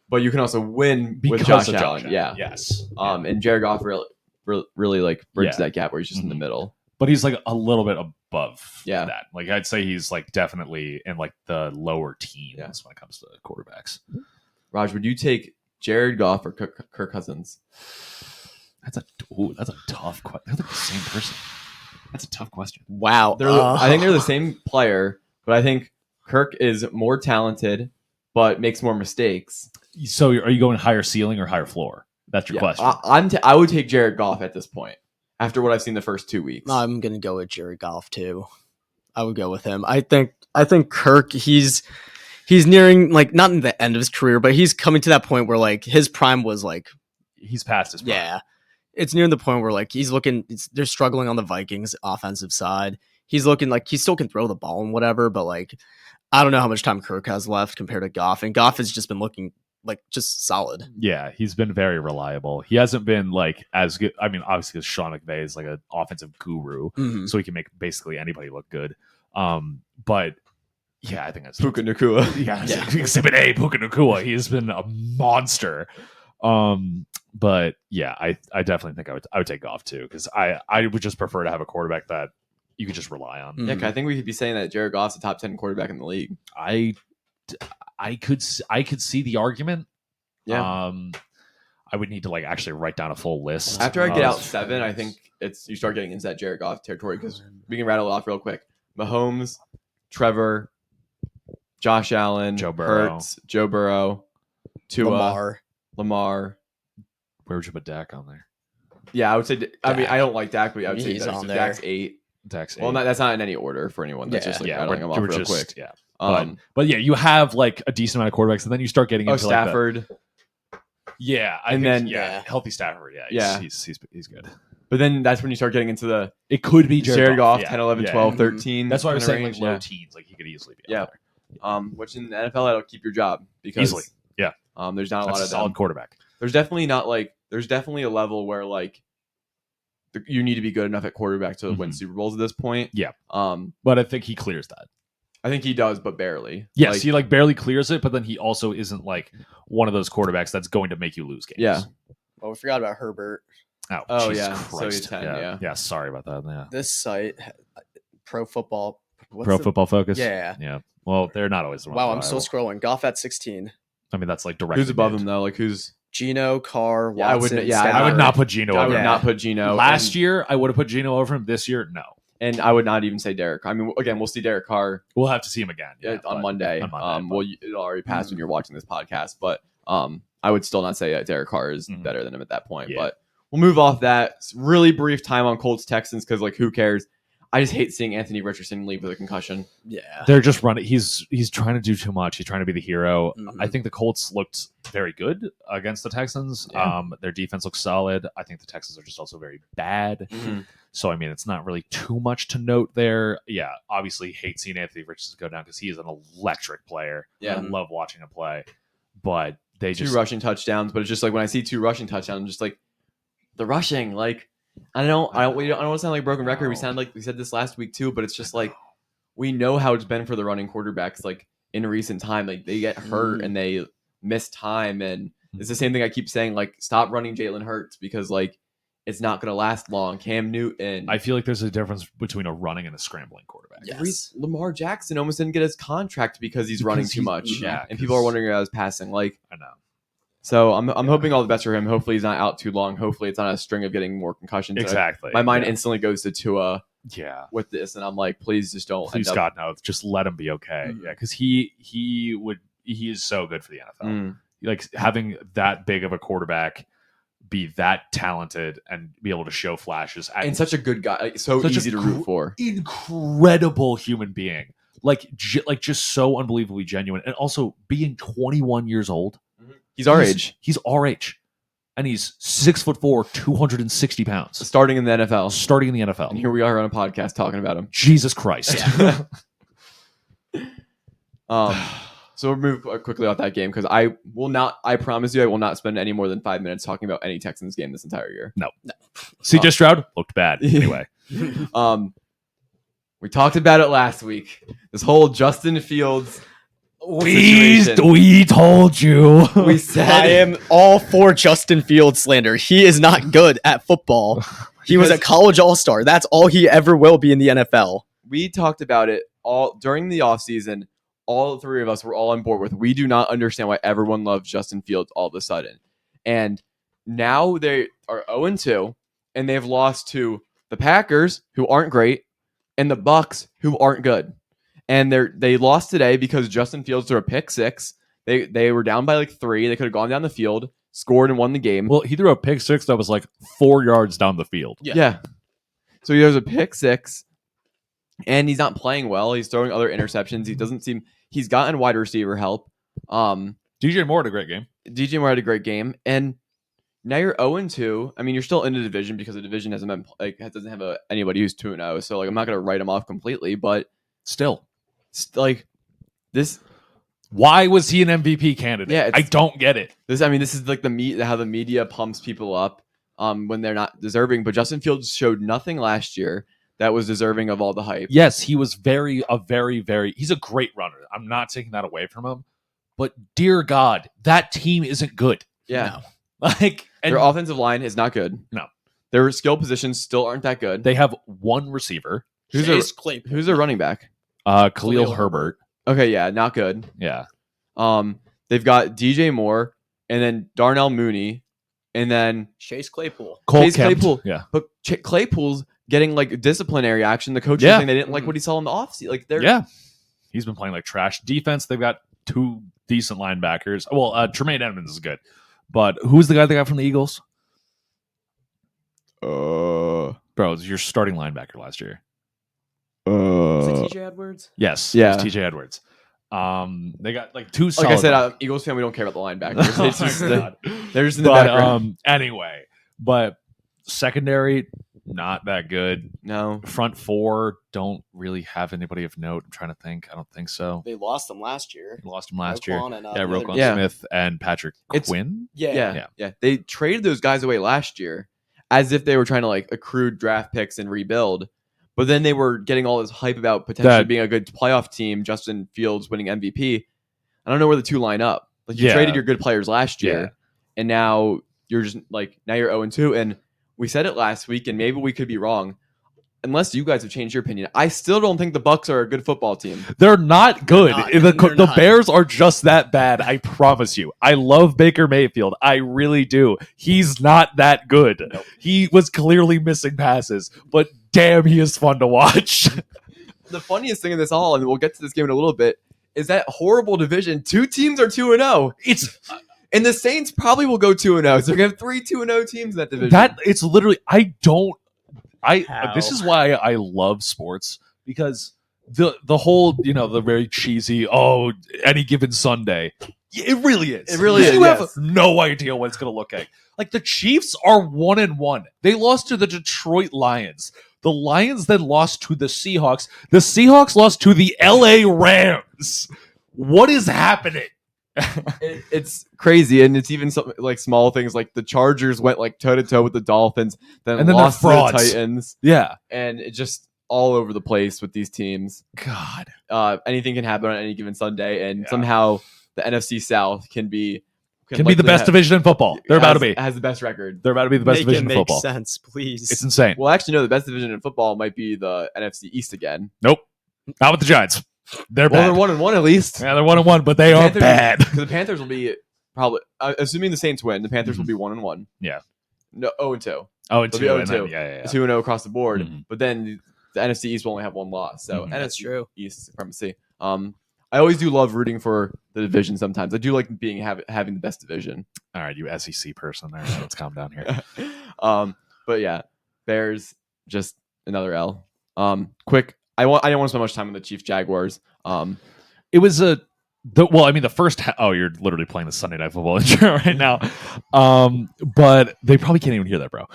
But you can also win because with Josh of Allen. Yeah. Yes. And Jared Goff really bridges that gap where he's just in the middle. But he's a little bit above that. I'd say he's definitely in the lower teens when it comes to quarterbacks. Raj, would you take Jared Goff or Kirk Cousins? That's a tough question. They're the same person. That's a tough question. Wow. I think they're the same player, but I think Kirk is more talented but makes more mistakes. So are you going higher ceiling or higher floor? That's your question. I would take Jared Goff at this point after what I've seen the first 2 weeks. I'm gonna go with Jared Goff too. I would go with him. I think Kirk, he's nearing, like, not in the end of his career, but he's coming to that point where, like, his prime was like, he's past his prime. Yeah, it's nearing the point where, like, they're struggling on the Vikings offensive side. He's looking like he still can throw the ball and whatever, but, like, I don't know how much time Kirk has left compared to Goff, and Goff has just been looking like just solid. Yeah, he's been very reliable. He hasn't been like as good. I mean, obviously, Sean McVay is like an offensive guru, so he can make basically anybody look good. But yeah, I think that's Puka Nacua. Yeah, Exhibit A, Puka Nacua. He has been a monster. But yeah, I definitely think I would take Goff too, because I would just prefer to have a quarterback that you could just rely on. Yeah, I think we could be saying that Jared Goff's a top 10 quarterback in the league. I could see the argument. Yeah. I would need to like actually write down a full list. After I get out 7, I think you start getting into that Jared Goff territory, because we can rattle it off real quick. Mahomes, Trevor, Josh Allen, Joe Burrow. Hurts, Joe Burrow, Tua, Lamar. Where would you put Dak on there? Yeah, I would say. I mean, I don't like Dak, but I would say he's on there. Dak's 8. Dak's 8. Well, that's not in any order for anyone. That's just like rattling them off real quick. Yeah. But yeah, you have like a decent amount of quarterbacks, and then you start getting into Stafford. Healthy Stafford. Yeah, he's good. But then that's when you start getting into it could be Jared Goff, 10, 11, 12, 13. That's why I was saying like low teens. Like he could easily be. Yeah. Which in the NFL, that'll keep your job because easily. Yeah. There's not a lot of solid quarterback. There's definitely a level where like you need to be good enough at quarterback to win Super Bowls at this point. Yeah. But I think he clears that. I think he does, but barely. Yes, he like barely clears it, but then he also isn't like one of those quarterbacks that's going to make you lose games. Yeah. Oh, we forgot about Herbert. Oh Jesus Christ. So he's 10, yeah. Sorry about that. Yeah. This site, Pro Football Focus. Yeah. Yeah. Well, they're not always the ones. Wow, I'm still scrolling. Goff at 16. I mean, that's like directly. Who's above him though? Like who's Geno, Carr, Watson. I would not put Geno over him. I would not put Geno. Last year, I would have put Geno over him. This year, no. And I would not even say Derek. I mean, again, we'll see Derek Carr. We'll have to see him again on Monday. Well, it'll already passed when you're watching this podcast, but I would still not say that Derek Carr is better than him at that point. Yeah. But we'll move off that. It's really brief time on Colts Texans because like who cares? I just hate seeing Anthony Richardson leave with a concussion. Yeah, they're just running. He's trying to do too much. He's trying to be the hero. I think the Colts looked very good against the Texans. Yeah. Their defense looks solid. I think the Texans are just also very bad. So I mean, it's not really too much to note there. Yeah, obviously hate seeing Anthony Richardson go down because he is an electric player. Yeah, I love watching him play. But they just 2 rushing touchdowns. But it's just like when I see 2 rushing touchdowns, I'm just like the rushing like. I don't want to sound like a broken record. We said this last week too, but it's just like we know how it's been for the running quarterbacks. Like in recent time, like they get hurt and they miss time, and it's the same thing I keep saying. Like stop running Jalen Hurts because like it's not going to last long. Cam Newton. I feel like there's a difference between a running and a scrambling quarterback. Yes. Lamar Jackson almost didn't get his contract because he's running too much. Yeah, and people are wondering about his passing. Like I know. So I'm hoping all the best for him. Hopefully he's not out too long. Hopefully it's not a string of getting more concussions. Exactly. My mind instantly goes to Tua. Yeah. With this, and I'm like, please just don't. Please God no, just let him be okay. Yeah, because he is so good for the NFL. Like having that big of a quarterback, be that talented, and be able to show flashes. And such a good guy, like, so easy to root for. Incredible human being, like just so unbelievably genuine, and also being 21 years old. He's our age. He's our age. And he's 6'4", 260 pounds. Starting in the NFL. And here we are on a podcast talking about him. Jesus Christ. So we'll move quickly off that game because I promise you I will not spend any more than 5 minutes talking about any Texans game this entire year. No. CJ Stroud looked bad. Anyway. We talked about it last week. This whole Justin Fields We told you. We said I am all for Justin Fields slander. He is not good at football. He was a college all-star. That's all he ever will be in the NFL. We talked about it all during the offseason. All 3 of us were all on board with. We do not understand why everyone loves Justin Fields all of a sudden. And now they are 0-2, and they've lost to the Packers, who aren't great, and the Bucs, who aren't good. And they lost today because Justin Fields threw a pick 6 They were down by like 3. They could have gone down the field, scored, and won the game. Well, he threw a pick six that was like 4 yards down the field. Yeah. So he has a pick six, and he's not playing well. He's throwing other interceptions. He doesn't seem. He's gotten wide receiver help. DJ Moore had a great game. DJ Moore had a great game, and now you're 0-2. I mean, you're still in the division because the division hasn't been doesn't have anybody who's 2-0. So like, I'm not gonna write him off completely, but still, like this. Why was he an MVP candidate? Yeah, I don't get it. This is like how the media pumps people up when they're not deserving. But Justin Fields showed nothing last year that was deserving of all the hype. Yes, he was very. He's a great runner. I'm not taking that away from him. But dear God, that team isn't good. Yeah. No. Their offensive line is not good. No. Their skill positions still aren't that good. They have one receiver. Who's their running back? Khalil Herbert. Okay, yeah, not good. Yeah. They've got DJ Moore and then Darnell Mooney and then Chase Claypool. Claypool. Yeah. But Claypool's getting like disciplinary action. The coach is saying they didn't like what he saw in the offseason. Like he's been playing like trash. Defense, they've got 2 decent linebackers. Well, Tremaine Edmonds is good. But who's the guy they got from the Eagles? Bro, it was your starting linebacker last year. Is it TJ Edwards? Yes. Yeah. It's TJ Edwards. They got like 2 solid. Like I said, Eagles fan, we don't care about the linebackers. They're just in the background. Anyway, but secondary, not that good. No. Front 4 don't really have anybody of note. I'm trying to think. I don't think so. They lost them last year. Roquan Smith and Patrick Quinn. Yeah. They traded those guys away last year as if they were trying to like accrue draft picks and rebuild. But then they were getting all this hype about potentially being a good playoff team, Justin Fields winning MVP. I don't know where the two line up. Like you traded your good players last year, and now you're just like now you're 0-2. And we said it last week, and maybe we could be wrong. Unless you guys have changed your opinion, I still don't think the Bucs are a good football team. They're not good. The Bears are just that bad. I promise you. I love Baker Mayfield. I really do. He's not that good. Nope. He was clearly missing passes, but damn, he is fun to watch. The funniest thing in this all, and we'll get to this game in a little bit, is that horrible division. 2 teams are 2-0. And the Saints probably will go 2-0. So they're gonna have 3 2-0 teams in that division. It's literally this is why I love sports, because the whole, the very cheesy, any given Sunday. It really is. It really is. You have no idea what it's going to look like. Like the Chiefs are 1-1. They lost to the Detroit Lions. The Lions then lost to the Seahawks. The Seahawks lost to the LA Rams. What is happening? It's crazy, and it's even something like small things like the Chargers went like toe to toe with the Dolphins, then lost to the Titans. Yeah, and it just all over the place with these teams. God, anything can happen on any given Sunday, and somehow the NFC South can be the best division in football. They're about to be has the best record. They're about to be the best division in football. Make sense, please. It's insane. Well, actually, no. The best division in football might be the NFC East again. Nope, not with the Giants. They're bad. They're 1-1 at least. Yeah, they're 1-1, but they are bad. Because the Panthers will be probably, assuming the Saints win, the Panthers will be 1-1. Yeah. No, 0-2. 0-2. Yeah. 2-0 across the board. Mm-hmm. But then the NFC East will only have 1 loss. So that's true. East supremacy. I always do love rooting for the division. Sometimes I do like having the best division. All right, you SEC person. All right, let's calm down here. But yeah, Bears just another L. Quick. I don't want to spend much time on the Chiefs Jaguars. It was the first. You're literally playing the Sunday Night Football intro right now. But they probably can't even hear that, bro.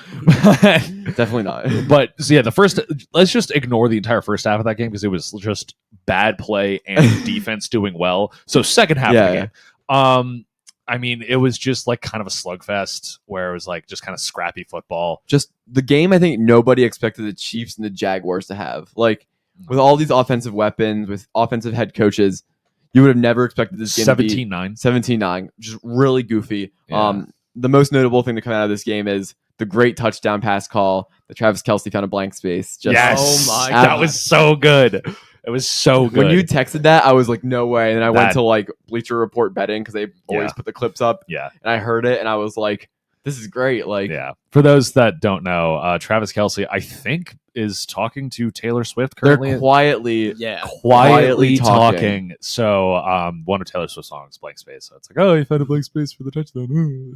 Definitely not. But so yeah, the first. Let's just ignore the entire first half of that game because it was just bad play and defense doing well. So second half of the game. It was just like kind of a slugfest where it was like just kind of scrappy football. Just the game I think nobody expected the Chiefs and the Jaguars to have. Like with all these offensive weapons, with offensive head coaches, you would have never expected this game 17-9. 17-9. Just really goofy. Yeah. The most notable thing to come out of this game is the great touchdown pass call that Travis Kelce found a blank space. Yes. Oh my God. That was so good. It was so good. When you texted that, I was like, no way. And then I went to like Bleacher Report betting because they always put the clips up. Yeah. And I heard it and I was like, this is great. Like, yeah. For those that don't know, Travis Kelce, I think is talking to Taylor Swift currently. They're quietly talking. So one of Taylor Swift's songs, Blank Space. So it's like, oh, you found a blank space for the touchdown.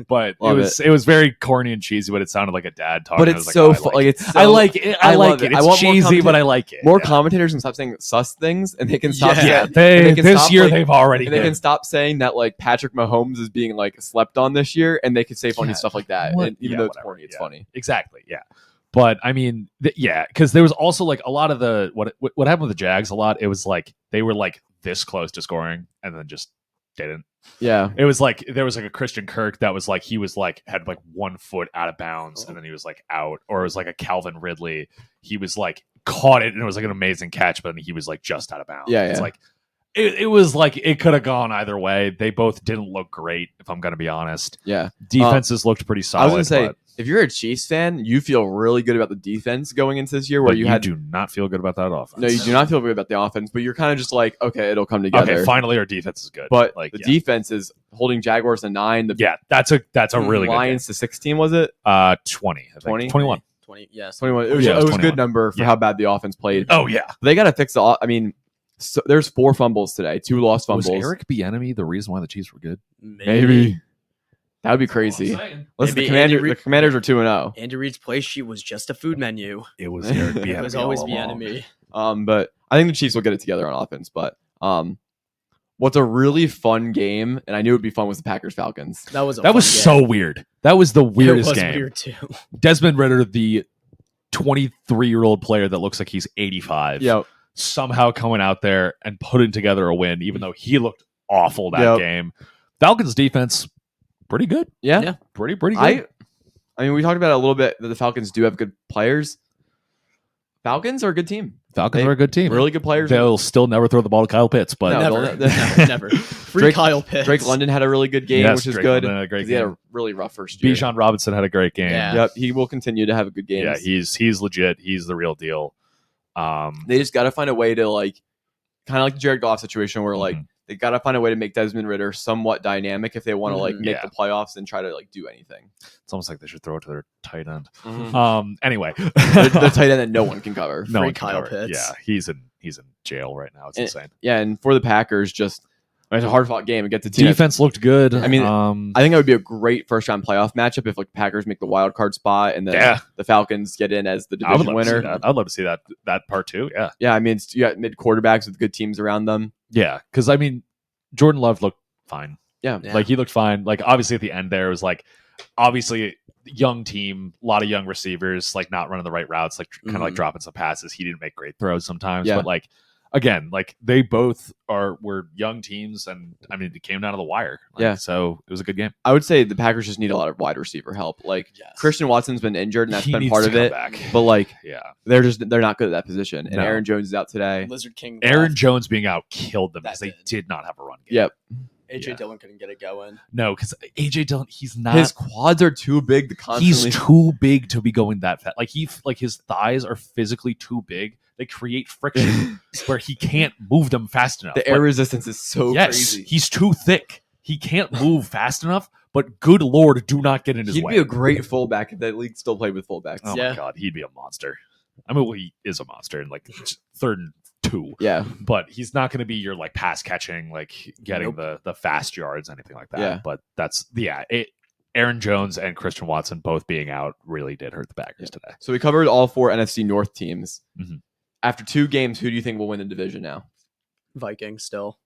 But it was very corny and cheesy, but it sounded like a dad talking. But it's so like it's so, I like it. I like it. It's cheesy, but I like it. More commentators can stop saying sus things, and they can stop. They've already. They can stop saying that like Patrick Mahomes is being like slept on this year, and they can say funny stuff like that. And even though it's corny, it's funny. Exactly. Yeah. But I mean, because there was also like a lot of the what happened with the Jags a lot. It was like they were like this close to scoring and then just didn't. Yeah. It was like there was like a Christian Kirk that was like he was like had like 1 foot out of bounds and then he was like out, or it was like a Calvin Ridley. He was like caught it and it was like an amazing catch, but he was like just out of bounds. Yeah. It's like it was like it could have gone either way. They both didn't look great, if I'm going to be honest. Yeah. Defenses looked pretty solid. I was going to say, if you're a Chiefs fan, you feel really good about the defense going into this year. Where you do not feel good about that offense. No, you do not feel good about the offense, but you're kind of just like, okay, it'll come together. Okay, finally our defense is good. But like the defense is holding Jaguars to 9. That's a really good Lions to 16, was it? 20, I think. 20? 21. 20, yes. 21. It was a good number for how bad the offense played. Oh, yeah. But they got to fix the I mean, so there's 4 fumbles today, 2 lost fumbles. Was Eric Bieniemy the reason why the Chiefs were good? Maybe. That would be crazy. Listen, the Commanders are 2-0. Andy Reid's play sheet was just a food menu. It was Eric Bieniemy. It was always Bieniemy. But I think the Chiefs will get it together on offense. But what's a really fun game, and I knew it would be fun, was the Packers-Falcons. That was so weird. That was the weirdest game. Weird too. Desmond Ridder, the 23-year-old player that looks like he's 85. Yep. Somehow coming out there and putting together a win, even though he looked awful that game. Falcons defense, pretty good. Yeah. Pretty good. I mean, we talked about it a little bit that the Falcons do have good players. Falcons are a good team. Are a good team. Really good players. They'll still never throw the ball to Kyle Pitts, but never. Free Kyle Pitts. Drake London had a really good game, which is good. He had a really rough first year. Bijan Robinson had a great game. Yeah. Yep, he will continue to have a good game. Yeah, he's legit. He's the real deal. They just got to find a way to like, kind of like the Jared Goff situation, where like they got to find a way to make Desmond Ridder somewhat dynamic if they want to like make the playoffs and try to like do anything. It's almost like they should throw it to their tight end. Anyway, the tight end that no one can cover. No, Kyle Pitts. Yeah, he's in jail right now. It's insane. Yeah, and for the Packers, just it's a hard fought game against the team. Defense looked good. I mean, I think it would be a great first round playoff matchup if like Packers make the wild card spot and then the Falcons get in as the division winner. I'd love to see that part too. Yeah. Yeah. I mean, you got mid quarterbacks with good teams around them. Yeah. Cause I mean, Jordan Love looked fine. Yeah. Like he looked fine. Like obviously at the end there it was like, obviously young team, a lot of young receivers, like not running the right routes, like kind of like dropping some passes. He didn't make great throws sometimes, but like, again, like they both were young teams, and I mean it came down to the wire. So it was a good game. I would say the Packers just need a lot of wide receiver help. Like Christian Watson's been injured, and that's been part of it. But like, they're not good at that position. And Aaron Jones is out today. Lizard King. Aaron Jones being out killed them because they did not have a run game. Yep. AJ Dillon couldn't get it going. No, because AJ Dillon, he's not. His quads are too big to constantly. He's too big to be going that fast. Like his thighs are physically too big. They create friction where he can't move them fast enough. The air resistance is so crazy. He's too thick. He can't move fast enough. But good Lord, do not get in his way. He'd be a great fullback if that league still played with fullbacks. Oh my God, he'd be a monster. I mean, he is a monster in like 3rd and 2. Yeah, but he's not going to be your like pass catching, like getting the fast yards, anything like that. Yeah. But that's Aaron Jones and Christian Watson both being out really did hurt the Packers today. So we covered all 4 NFC North teams. Mm-hmm. After 2 games, who do you think will win the division now? Vikings still.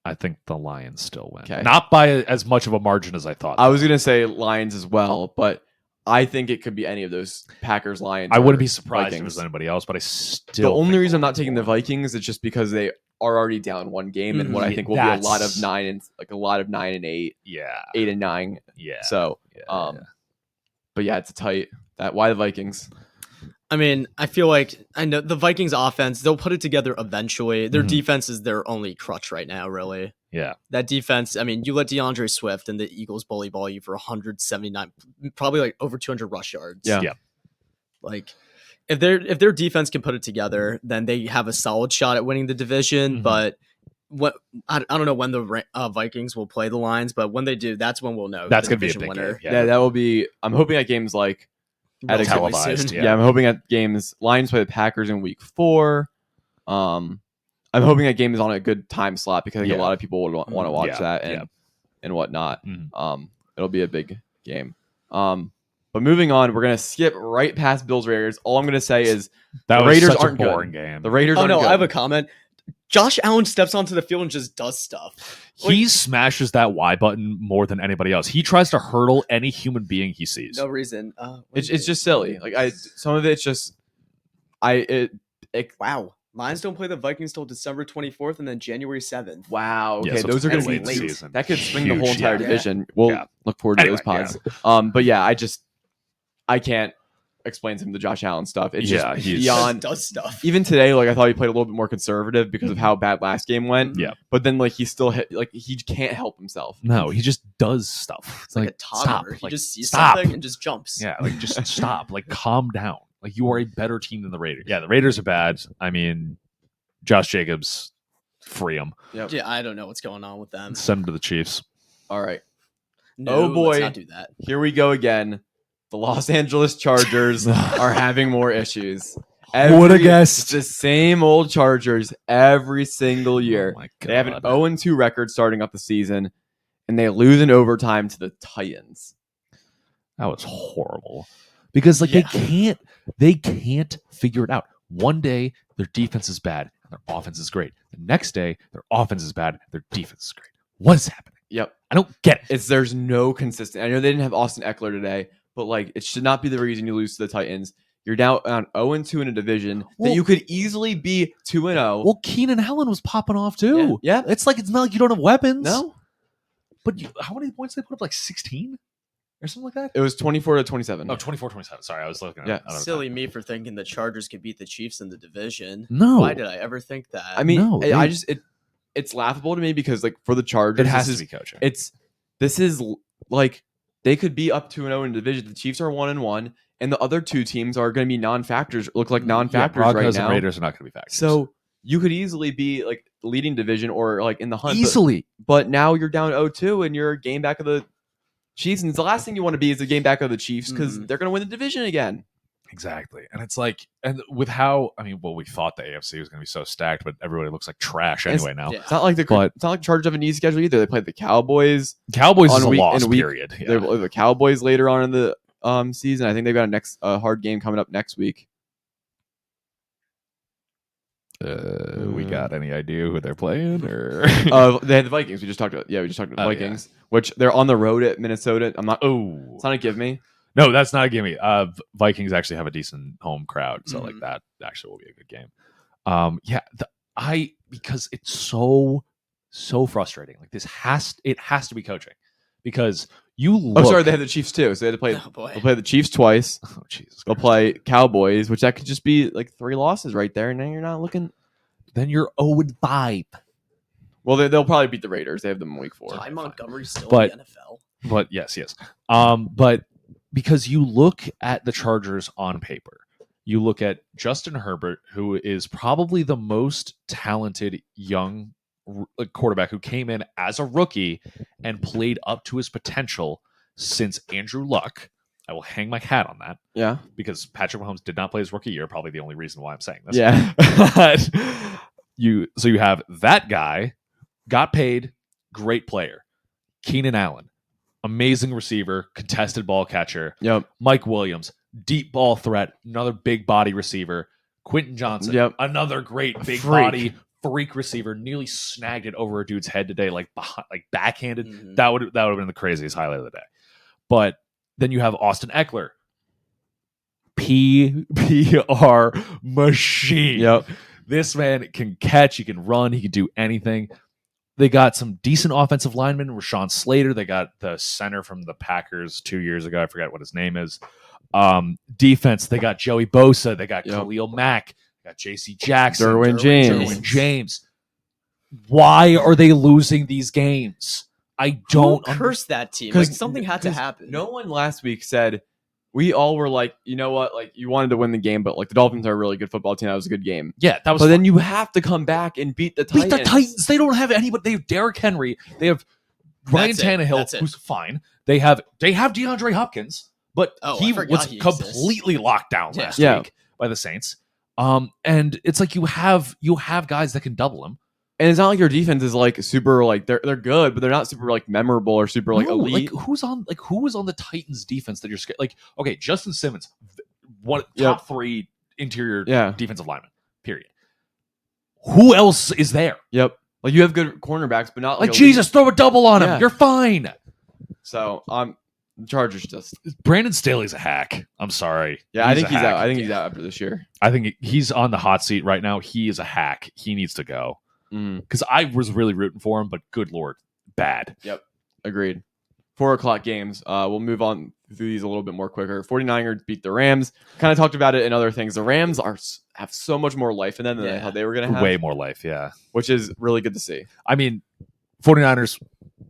I think the Lions still win. Okay. Not by as much of a margin as I thought. I was going to say Lions as well, but I think it could be any of those Packers, Lions. I wouldn't be surprised Vikings. if it was anybody else, but I still. The only reason I'm not taking the Vikings is just because they are already down 1 game, and what I think will be a lot of 9 and 8. Yeah. 8 and 9. Yeah. So, but yeah, it's a tight. Why the Vikings? I mean, I feel like I know the Vikings offense, they'll put it together eventually. Their defense is their only crutch right now, really. Yeah. That defense, I mean, you let DeAndre Swift and the Eagles bully ball you for 179, probably like over 200 rush yards. Yeah. Like if their defense can put it together, then they have a solid shot at winning the division, but I don't know when the Vikings will play the Lions, but when they do, that's when we'll know. That's going to be a big winner. game. Yeah, that will be. I'm hoping that game's like televised. soon. Yeah, I'm hoping at games. Lions play the Packers in week 4. I'm hoping that game is on a good time slot because I think a lot of people would want to watch that and whatnot. It'll be a big game. But moving on, we're gonna skip right past Bills Raiders. All I'm gonna say is that the was Raiders such aren't a boring good. game. The Raiders. Oh aren't no, good. I have a comment. Josh Allen steps onto the field and just does stuff. He smashes that Y button more than anybody else. He tries to hurdle any human being he sees. No reason. It's just silly. Like some of it's just wow. Lions don't play the Vikings till December 24th and then January 7th. Wow. Okay, so those are going to be late late. That could swing the whole entire Yeah. division. We'll look forward to those pods. But yeah, I can't explain some of the Josh Allen stuff. It's just beyond does stuff. Even today, like I thought he played a little bit more conservative because of how bad last game went. Yeah. But then like he still he can't help himself. No, he just does stuff. It's like a toddler. He just sees stop. something and just jumps. Yeah, like just stop. Like calm down. Like you are a better team than the Raiders. Yeah, the Raiders are bad. I mean, Josh Jacobs, free him. Yep. Yeah, I don't know what's going on with them. Send him to the Chiefs. All right. No, Oh, boy. let's not do that. Here we go again. The Los Angeles Chargers are having more issues. What a guess. It's the same old Chargers every single year. Oh my God. They have an 0-2 record starting up the season, and they lose in overtime to the Titans. That was horrible. Because like they can't figure it out. One day their defense is bad and their offense is great. The next day their offense is bad, their defense is great. What is happening? Yep. I don't get it. There's no consistency. I know they didn't have Austin Eckler today, but like it should not be the reason you lose to the Titans. You're down on 0-2 in a division that you could easily be 2-0. Well, Keenan Allen was popping off too. Yeah. It's not like you don't have weapons. No. But how many points did they put up? Like 16? Or something like that? It was 24-27. Oh, 24-27. Sorry, I was looking at it. Silly me for thinking the Chargers could beat the Chiefs in the division. No. Why did I ever think that? I mean, No, it's laughable to me because like for the Chargers, it has to be coaching. This is like they could be up 2-0 in the division. The Chiefs are 1-1, and the other two teams are going to be non-factors. Look like non-factors right Broncos now. and Raiders are not going to be factors. So you could easily be like leading division or like in the hunt. Easily. But now you're down 0-2 and you're a game back of the Chiefs. And the last thing you want to be is a game back of the Chiefs because they're going to win the division again. Exactly. And it's like, and with how, we thought the AFC was going to be so stacked, but everybody looks like trash anyway now. It's not like the Chargers have an easy schedule either. They played the Cowboys. Cowboys is a loss, period. Yeah. They play the Cowboys later on in the season. I think they've got a next hard game coming up next week. We got any idea who they're playing? Or they had the Vikings. We just talked about the Vikings, which they're on the road at Minnesota. It's not a give me. No, that's not a gimme. Vikings actually have a decent home crowd, so like that actually will be a good game. Because it's so frustrating. Like it has to be coaching because you. Sorry, they had the Chiefs too, so they had to play. They'll play the Chiefs twice. Oh Jesus! They'll play Cowboys, which that could just be like 3 losses right there, and then you're not looking. Then you're 0-5. Well, they'll probably beat the Raiders. They have them in week 4. Ty Montgomery's still in the NFL. But yes. But because you look at the Chargers on paper, you look at Justin Herbert, who is probably the most talented young quarterback who came in as a rookie and played up to his potential since Andrew Luck. I will hang my hat on that. Yeah. Because Patrick Mahomes did not play his rookie year, probably the only reason why I'm saying this. Yeah. But you have that guy, got paid, great player. Keenan Allen, amazing receiver, contested ball catcher. Yep. Mike Williams, deep ball threat, another big body receiver. Quentin Johnson, another great big body freak receiver, nearly snagged it over a dude's head today, like backhanded. Mm-hmm. That would have been the craziest highlight of the day. But then you have Austin Eckler, PPR machine. Yep. This man can catch, he can run, he can do anything. They got some decent offensive linemen. Rashawn Slater. They got the center from the Packers 2 years ago. I forgot what his name is. Defense. They got Joey Bosa. They got Khalil Mack. They got J.C. Jackson. Derwin James. Why are they losing these games? I don't curse that team. Like something had to happen. No one last week said. We all were like, you know what? Like, you wanted to win the game, but like the Dolphins are a really good football team. That was a good game. Yeah, that was. But then you have to come back and beat the Titans. They don't have anybody. They have Derrick Henry. They have Ryan Tannehill, who's fine. They have DeAndre Hopkins, but he was completely locked down last week by the Saints. And it's like you have guys that can double him. And it's not like your defense is like super like they're good, but they're not super like memorable or super like elite. Who was on the Titans defense that you're scared? Like, okay, Justin Simmons, top 3 interior defensive lineman. Period. Who else is there? Yep. Like you have good cornerbacks, but not like Jesus, throw a double on him. You're fine. So the Chargers just Brandon Staley's a hack. I'm sorry. Yeah, I think he's out. I think he's out after this year. I think he's on the hot seat right now. He is a hack. He needs to go. Because I was really rooting for him, but good Lord, bad. Yep. Agreed. 4:00 games. We'll move on through these a little bit more quicker. 49ers beat the Rams. Kind of talked about it in other things. The Rams have so much more life in them than I thought they were going to have. Way more life, yeah. Which is really good to see. I mean, 49ers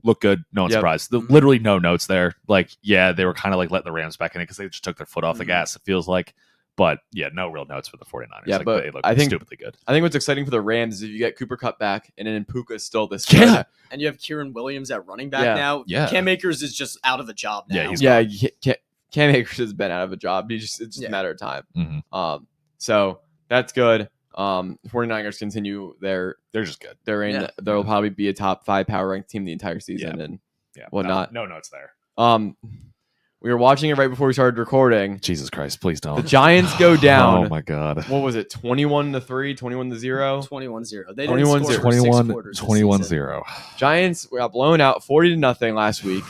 look good. No one's surprised. Literally no notes there. Like, yeah, they were kind of like letting the Rams back in it because they just took their foot off the gas, it feels like. But yeah, no real notes for the 49ers. Yeah, but they look I think stupidly good. I think what's exciting for the Rams is if you get Cooper Kupp back and then Puka is still this good. Yeah. And you have Kieran Williams at running back now. Yeah. Cam Akers is just out of a job now. Cam Akers has been out of a job. It's just a matter of time. Mm-hmm. So that's good. 49ers continue they're just good. They're in they'll probably be a top 5 power ranked team the entire season and whatnot. No notes there. We were watching it right before we started recording. Jesus Christ, please don't. The Giants go down. Oh my God. What was it? 21-3, 21-0? 21-0. They didn't score 21-0. Giants got blown out 40-0 last week.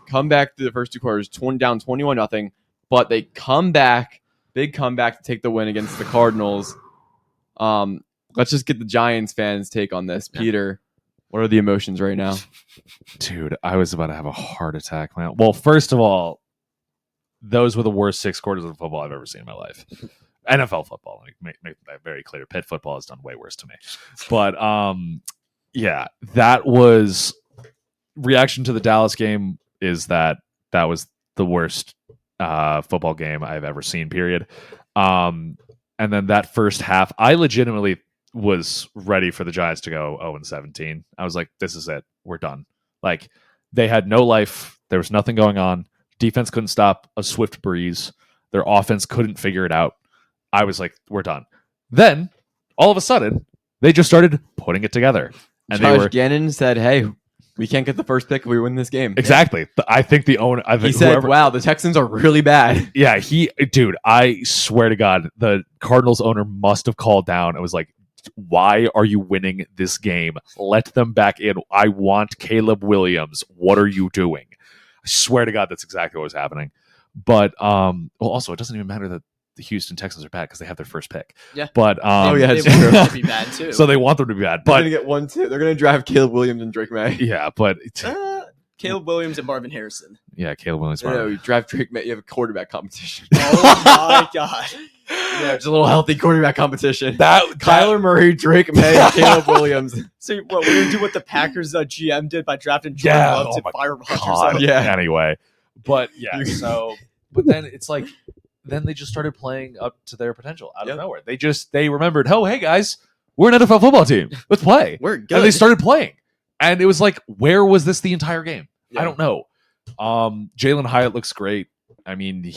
Come back to the first 2 quarters, down 21-0, but they come back, big comeback to take the win against the Cardinals. Let's just get the Giants fans' take on this. Peter, what are the emotions right now? Dude, I was about to have a heart attack, man. Well, first of all, those were the worst 6 quarters of football I've ever seen in my life. NFL football, make that very clear. Pitt football has done way worse to me. But yeah, that was reaction to the Dallas game. Is that was the worst football game I've ever seen. Period. And then that first half, I legitimately was ready for the Giants to go 0-17. I was like, this is it. We're done. Like, they had no life. There was nothing going on. Defense couldn't stop a swift breeze. Their offense couldn't figure it out. I was like, we're done. Then, all of a sudden, they just started putting it together. And Josh Gannon said, hey, we can't get the first pick if we win this game. Exactly. I think the owner... He said, wow, the Texans are really bad. Yeah, dude, I swear to God, the Cardinals owner must have called down and was like, why are you winning this game? Let them back in. I want Caleb Williams. What are you doing? I swear to God, that's exactly what was happening. But also, it doesn't even matter that the Houston Texans are bad because they have their first pick. Yeah. But they want them to be bad too. So they want them to be bad. But they're going to get 1-2. They're going to draft Caleb Williams and Drake May. Yeah, but Caleb Williams and Marvin Harrison. Yeah, Caleb Williams. No, you draft Drake May. You have a quarterback competition. Oh my God. Yeah, just a little healthy quarterback competition. Kyler Murray, Drake May, and Caleb Williams. So what we're gonna do? What the Packers GM did by drafting Jordan Love to fire Rodgers? Yeah. Anyway, but yeah. But then it's like, then they just started playing up to their potential out of nowhere. They remembered, oh hey guys, we're an NFL football team. Let's play. We're good. And they started playing, and it was like, where was this the entire game? Yeah. I don't know. Jalen Hyatt looks great. I mean,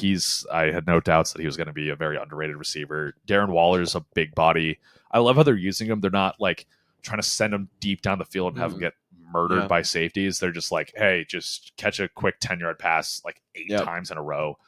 I had no doubts that he was going to be a very underrated receiver. Darren Waller's a big body. I love how they're using him. They're not like trying to send him deep down the field and have him get murdered by safeties. They're just like, hey, just catch a quick 10-yard pass like 8 times in a row.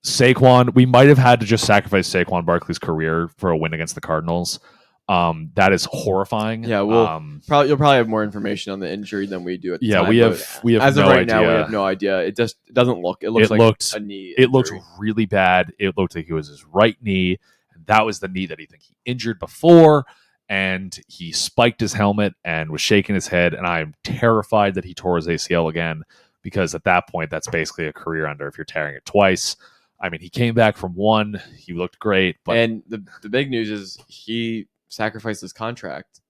Saquon, we might have had to just sacrifice Saquon Barkley's career for a win against the Cardinals. That is horrifying. Yeah, you'll probably have more information on the injury than we do at the time. We have as no of right idea. now, we have no idea. It doesn't look. It looks like a knee. It looked really bad. It looked like it was his right knee. And that was the knee that he injured before, and he spiked his helmet and was shaking his head. And I'm terrified that he tore his ACL again, because at that point, that's basically a career ender if you're tearing it twice. I mean, he came back from one. He looked great, and the big news is he sacrificed his contract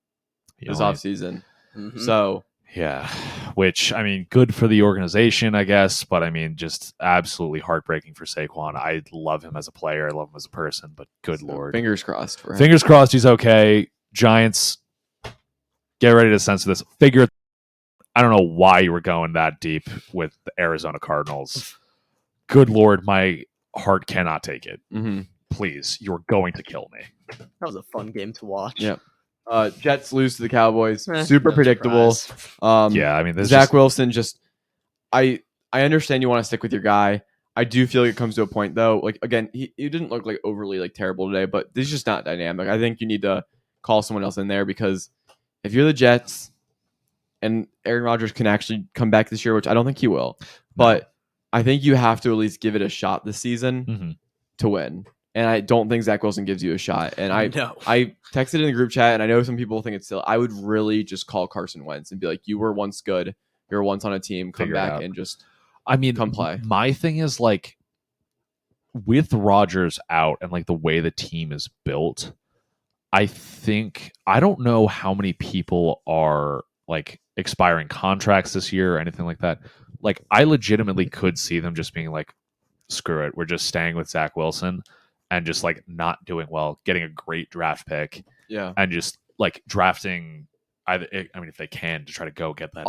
this offseason. Mm-hmm. So yeah, which, I mean, good for the organization, I guess, but I mean, just absolutely heartbreaking for Saquon. I love him as a player. I love him as a person, but good Lord. Fingers crossed for him. Fingers crossed he's okay. Giants, get ready to censor this. I don't know why you were going that deep with the Arizona Cardinals. good Lord, my heart cannot take it. Mm-hmm. Please, you're going to kill me. That was a fun game to watch. Yeah. Jets lose to the Cowboys. Super predictable. Yeah, I mean, Zach Wilson just. I understand you want to stick with your guy. I do feel like it comes to a point though. Like again, he didn't look like overly like terrible today, but this is just not dynamic. I think you need to call someone else in there because if you're the Jets and Aaron Rodgers can actually come back this year, which I don't think he will, but I think you have to at least give it a shot this season to win. And I don't think Zach Wilson gives you a shot. And I texted in the group chat, and I know some people think it's still. I would really just call Carson Wentz and be like, "You were once good. You were once on a team. Come back and just." I mean, come play. My thing is like with Rodgers out and like the way the team is built, I don't know how many people are like expiring contracts this year or anything like that. Like I legitimately could see them just being like, screw it. We're just staying with Zach Wilson and just like not doing well, getting a great draft pick. Yeah. And just like drafting if they can to try to go get that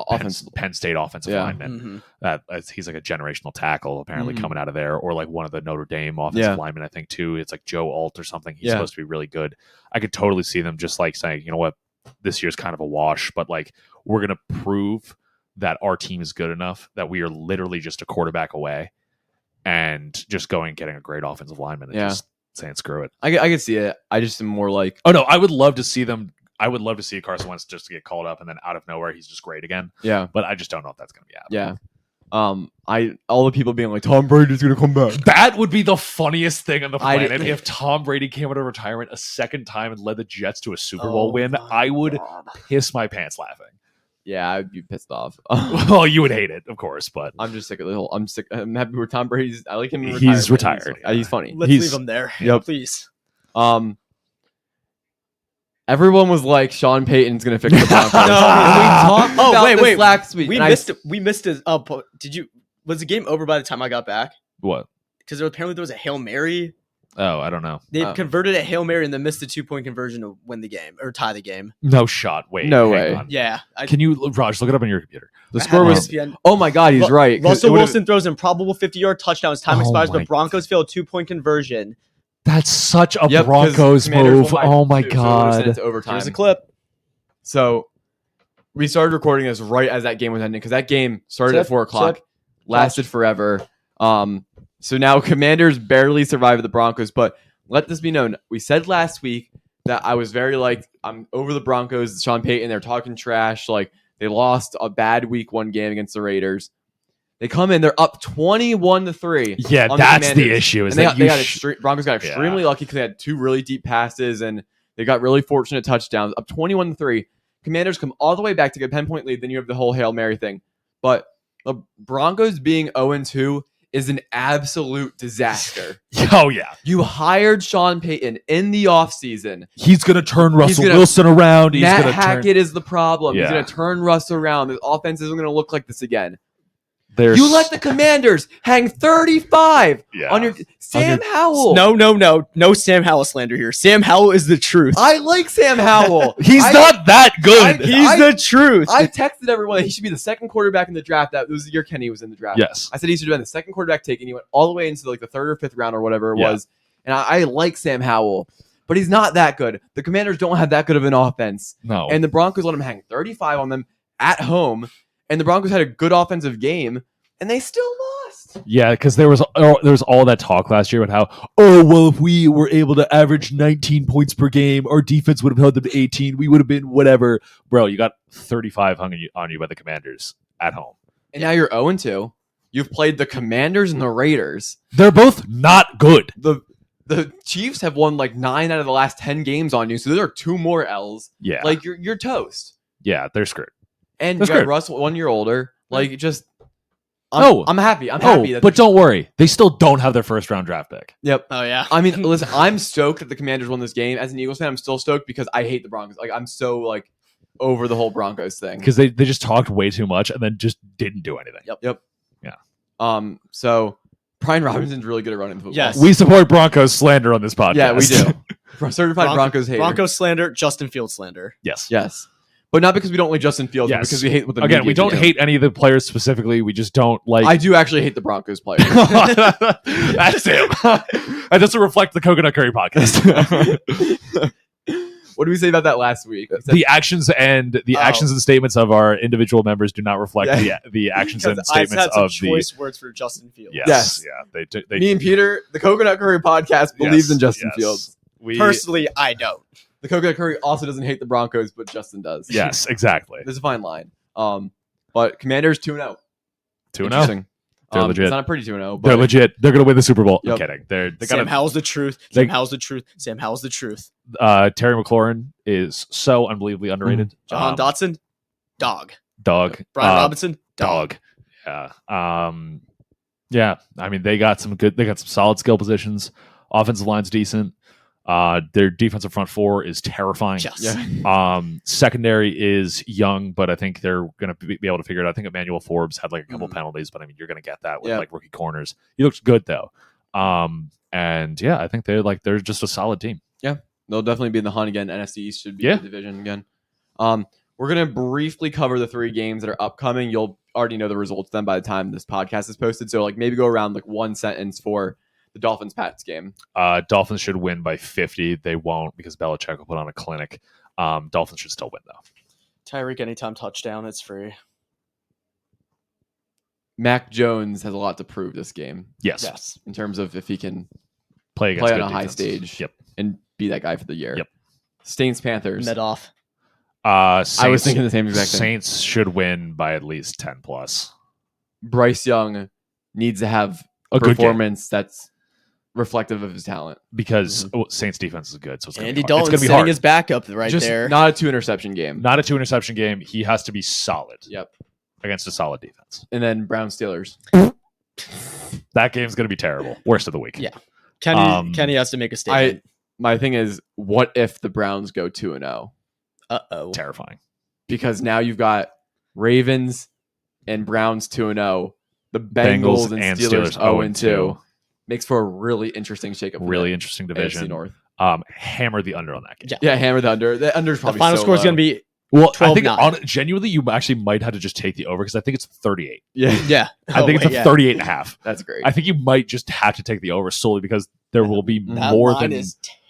Penn State offensive lineman, he's like a generational tackle apparently coming out of there, or like one of the Notre Dame offensive linemen. I think too, it's like Joe Alt or something. He's supposed to be really good. I could totally see them just like saying, you know what, this year's kind of a wash, but like we're gonna prove that our team is good enough that we are literally just a quarterback away, and just going and getting a great offensive lineman and just saying screw it. I can see it. I just am more like, oh no, I would love to see Carson Wentz just to get called up and then out of nowhere he's just great again. Yeah. But I just don't know if that's going to be happening. Yeah. All the people being like, Tom Brady's going to come back. That would be the funniest thing on the planet if Tom Brady came out of retirement a second time and led the Jets to a Super Bowl win. I would piss my pants laughing. Yeah, I'd be pissed off. Well, you would hate it, of course, but I'm just sick of the whole. I'm happy with Tom Brady's. I like him. He's retired. He's funny. Let's leave him there. Yep. Please. Everyone was like, Sean Payton's going to fix the Broncos. We talked about this last week. We missed it. We missed it. Was the game over by the time I got back? What? Because apparently there was a Hail Mary. Oh, I don't know. They converted a Hail Mary and then missed a 2-point conversion to win the game or tie the game. No shot. Wait. No way. On. Yeah. Can you, Raj, look it up on your computer? The score was... Oh my God, he's right. Russell Wilson throws improbable 50-yard touchdowns. Time expires, but Broncos fail a 2-point conversion. That's such a Broncos move. Oh my God. It's overtime. Here's a clip. So we started recording this right as that game was ending because that game started at 4 o'clock, lasted forever. So now Commanders barely survived the Broncos, but let this be known. We said last week that I was very like, I'm over the Broncos, Sean Payton, they're talking trash. Like they lost a bad week 1 game against the Raiders. They come in, they're up 21-3. Yeah, that's the issue. Broncos got extremely lucky because they had 2 really deep passes and they got really fortunate touchdowns. Up 21-3. Commanders come all the way back to get a 10-point lead. Then you have the whole Hail Mary thing. But the Broncos being 0-2 is an absolute disaster. Oh, yeah. You hired Sean Payton in the offseason. He's going to turn Russell Wilson around. Matt Hackett is the problem. Yeah. He's going to turn Russ around. The offense isn't going to look like this again. You let the Commanders hang 35 on your Sam Howell. No Sam Howell slander here. Sam Howell is the truth. I like Sam Howell. He's not that good. He's the truth. I texted everyone that he should be the second quarterback in the draft. That was the year Kenny was in the draft. Yes. I said he should have been the second quarterback taken. He went all the way into like the 3rd or 5th round or whatever it was. And I like Sam Howell, but he's not that good. The Commanders don't have that good of an offense. No. And the Broncos let him hang 35 on them at home. And the Broncos had a good offensive game, and they still lost. Yeah, because there was all that talk last year about how, if we were able to average 19 points per game, our defense would have held them to 18. We would have been whatever. Bro, you got 35 hung on you by the Commanders at home. And now you're 0-2. You've played the Commanders and the Raiders. They're both not good. The Chiefs have won like 9 out of the last 10 games on you, so there are 2 more L's. Yeah. Like, you're toast. Yeah, they're screwed. And you got Russ 1 year older. Like, just... I'm happy. But don't worry. They still don't have their 1st round draft pick. Yep. Oh, yeah. I mean, listen, I'm stoked that the Commanders won this game. As an Eagles fan, I'm still stoked because I hate the Broncos. Like, I'm so, like, over the whole Broncos thing. Because they just talked way too much and then just didn't do anything. Yep. Yeah. So, Brian Robinson's really good at running the football. Yes. We support Broncos slander on this podcast. Yeah, we do. Certified Broncos hater. Broncos slander, Justin Fields slander. Yes. Yes. But not because we don't like Justin Fields, but because we hate what the Again, media we don't do. hate any of the players specifically. We just don't like. I do actually hate the Broncos players. That's him. That doesn't reflect the Coconut Curry podcast. What did we say about that last week? The actions and statements of our individual members do not reflect the actions and statements of the choice words for Justin Fields. Yes. Yeah. They Me and Peter, the Coconut Curry podcast, believes in Justin Fields. Personally, I don't. The Coconut Curry also doesn't hate the Broncos, but Justin does. Yes, exactly. There's a fine line. But Commanders 2-0. 2-0. They're legit. It's not a pretty 2-0. They're legit. They're going to win the Super Bowl. Yep. I'm kidding. They Sam Howell's the truth. Sam Howell's the truth. Sam Howell's the truth. Terry McLaurin is so unbelievably underrated. Jahan Dotson, dog. Brian Robinson, dog. Yeah. Yeah. I mean, they got some solid skill positions. Offensive line's decent. Their defensive front four is terrifying. Yes. Yeah. Secondary is young, but I think they're going to be able to figure it out. I think Emmanuel Forbes had like a couple penalties, but I mean, you're going to get that with like rookie corners. He looks good though. And yeah, I think they're just a solid team. Yeah, they'll definitely be in the hunt again. NFC East should be in the division again. We're going to briefly cover the 3 games that are upcoming. You'll already know the results then by the time this podcast is posted. So like maybe go around like one sentence for the Dolphins-Pats game. Dolphins should win by 50. They won't because Belichick will put on a clinic. Dolphins should still win, though. Tyreek anytime touchdown, it's free. Mac Jones has a lot to prove this game. Yes. In terms of if he can play on a high stage and be that guy for the year. Yep. Saints-Panthers. Mid-off. I was thinking the same exact thing. Saints should win by at least 10 plus. Bryce Young needs to have a performance that's reflective of his talent because Saints defense is good, so it's Andy Dalton's setting his backup right just there. Not a 2-interception game. Not a 2-interception game. He has to be solid. Yep. Against a solid defense. And then Browns Steelers. That game's going to be terrible. Worst of the week. Yeah. Kenny has to make a statement. My thing is, what if the Browns go 2-0? Uh-oh. Terrifying. Because now you've got Ravens and Browns 2-0. The Bengals and Steelers 0-2. Makes for a really interesting shakeup. Really interesting division. AFC North. Hammer the under on that game. Yeah, hammer the under. The under's probably the final score is going to be Well, I think genuinely, you actually might have to just take the over because I think it's 38. Yeah. I think it's a 38 and a half. That's great. I think you might just have to take the over solely because there will be more than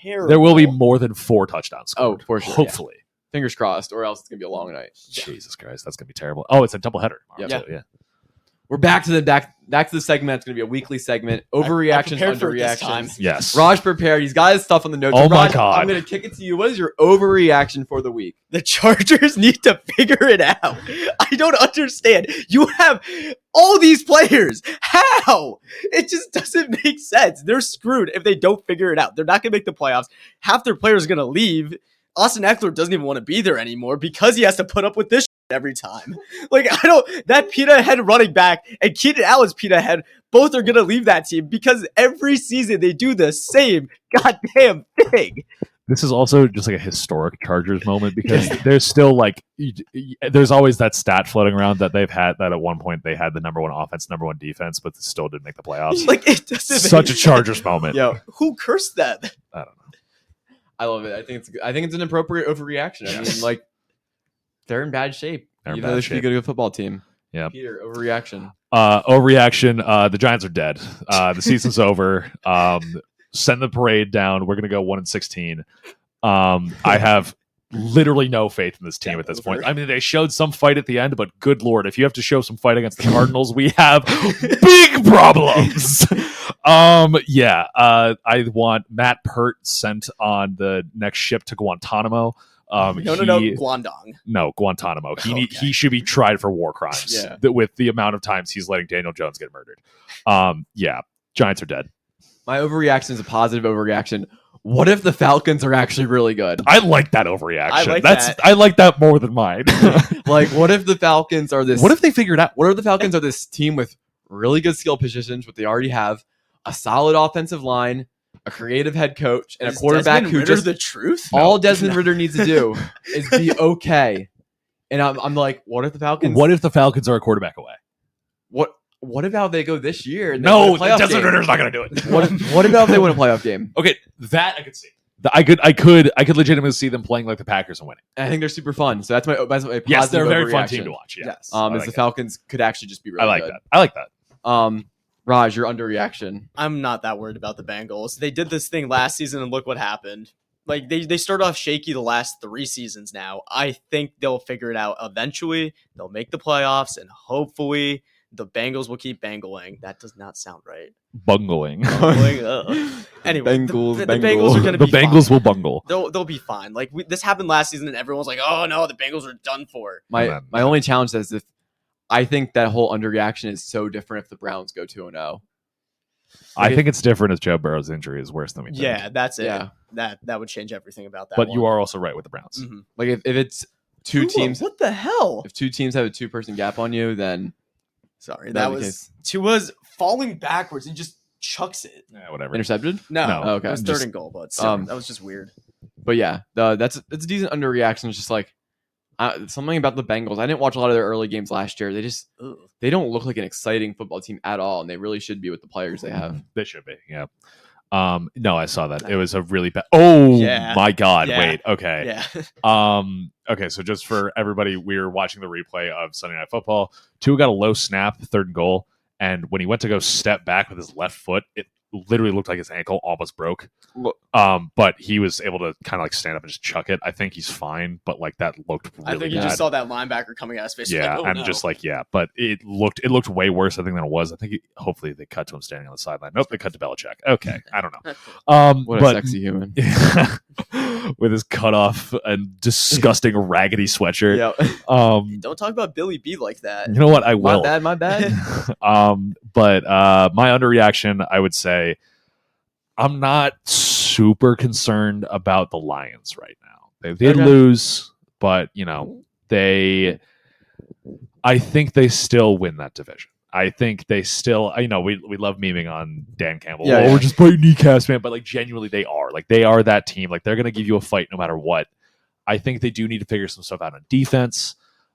terrible. There will be more than 4 touchdowns scored. Oh, for sure. Hopefully. Yeah. Fingers crossed, or else it's gonna be a long night. Jesus Christ, that's gonna be terrible. Oh, it's a doubleheader. Yeah. We're back to the segment. It's going to be a weekly segment. Overreactions, underreactions. Yes. Raj prepared. He's got his stuff on the notes. Oh, Raj, my God. I'm going to kick it to you. What is your overreaction for the week? The Chargers need to figure it out. I don't understand. You have all these players. How? It just doesn't make sense. They're screwed if they don't figure it out. They're not going to make the playoffs. Half their players are going to leave. Austin Eckler doesn't even want to be there anymore because he has to put up with this every time. Like, that Peanut Head running back and Keenan Allen's Peanut Head, both are going to leave that team because every season they do the same goddamn thing. This is also just like a historic Chargers moment because there's still like, there's always that stat floating around that they've had that at one point they had the number 1 offense, number 1 defense, but still didn't make the playoffs. Like, it doesn't such a Chargers moment. Yeah. Who cursed that? I don't know. I love it. I think it's an appropriate overreaction. I mean, like, they're in bad shape. They should be a good football team. Yeah. Peter, overreaction. Overreaction. The Giants are dead. The season's over. Send the parade down. We're gonna go 1-16. I have literally no faith in this team at this point. I mean, they showed some fight at the end, but good Lord, if you have to show some fight against the Cardinals, we have big problems. I want Matt Pert sent on the next ship to Guantanamo. Guangdong. No, Guantanamo. He should be tried for war crimes with the amount of times he's letting Daniel Jones get murdered. Giants are dead. My overreaction is a positive overreaction. What if the Falcons are actually really good? I like that overreaction. That. I like that more than mine. Like, what if the Falcons are this? What if they figured out? What if the Falcons are this team with really good skill positions, what they already have, a solid offensive line, a creative head coach, and a quarterback Desmond who Ritter just the truth? All Desmond Ritter needs to do is be okay. And I'm like, what if the Falcons? What if the Falcons are a quarterback away? What about they go this year? And no, Desmond Ritter's not going to do it. What about if they win a playoff game? Okay, that I could see. I could legitimately see them playing like the Packers and winning. I think they're super fun. So that's my positive. Yes, they're a very fun team to watch. Yeah. Yes. As the Falcons could actually just be really good. I like that. Raj, your underreaction. I'm not that worried about the Bengals. They did this thing last season, and look what happened. Like they started off shaky the last 3 seasons now. I think they'll figure it out eventually. They'll make the playoffs, and hopefully the Bengals will keep bangling. That does not sound right. Bungling. Anyway, Bengals, the Bengals are going to the be Bengals fine. will bungle. They'll be fine. Like this happened last season, and everyone's like, "Oh no, the Bengals are done for." My only challenge is if I think that whole underreaction is so different if the Browns go 2-0. I think it's different if Joe Burrow's injury is worse than we think. Yeah, that's it. Yeah. That would change everything about that. But one. you are also right with the Browns. Mhm. Like if it's two teams, What the hell? if 2 teams have a 2-person gap on you, then Sorry, that'd that be the was case. Tua's falling backwards and just chucks it. Yeah, whatever. Intercepted. No, No. Okay. it was third and goal, but still, that was just weird. But yeah, that's a decent underreaction. It's just like something about the Bengals. I didn't watch a lot of their early games last year. They don't look like an exciting football team at all, and they really should be with the players they have. They should be. Yeah. No, I saw that. It was a really bad. Oh Yeah. my God! Yeah. Wait. Okay. Yeah. Okay. So just for everybody, we were watching the replay of Sunday Night Football. Tua got a low snap, 3rd and goal, and when he went to go step back with his left foot, it literally looked like his ankle almost broke. But he was able to kind of like stand up and just chuck it. I think he's fine, but like that looked really I think you bad. just saw that linebacker coming out of his face. Yeah, like, oh, and no. just like but it looked way worse, I think, than it was. I think hopefully they cut to him standing on the sideline. Nope, they cut to Belichick. Okay, I don't know. What a but sexy human. with his cut off and disgusting raggedy sweatshirt. Yeah. Don't talk about Billy B like that. You know what? I will. My bad. But my underreaction, I would say, I'm not super concerned about the Lions right now. They did lose, but I think they still win that division. I think they still, we love memeing on Dan Campbell. Yeah, we're just playing kneecaps, man. But like genuinely, they are. Like they are that team. Like they're going to give you a fight no matter what. I think they do need to figure some stuff out on defense.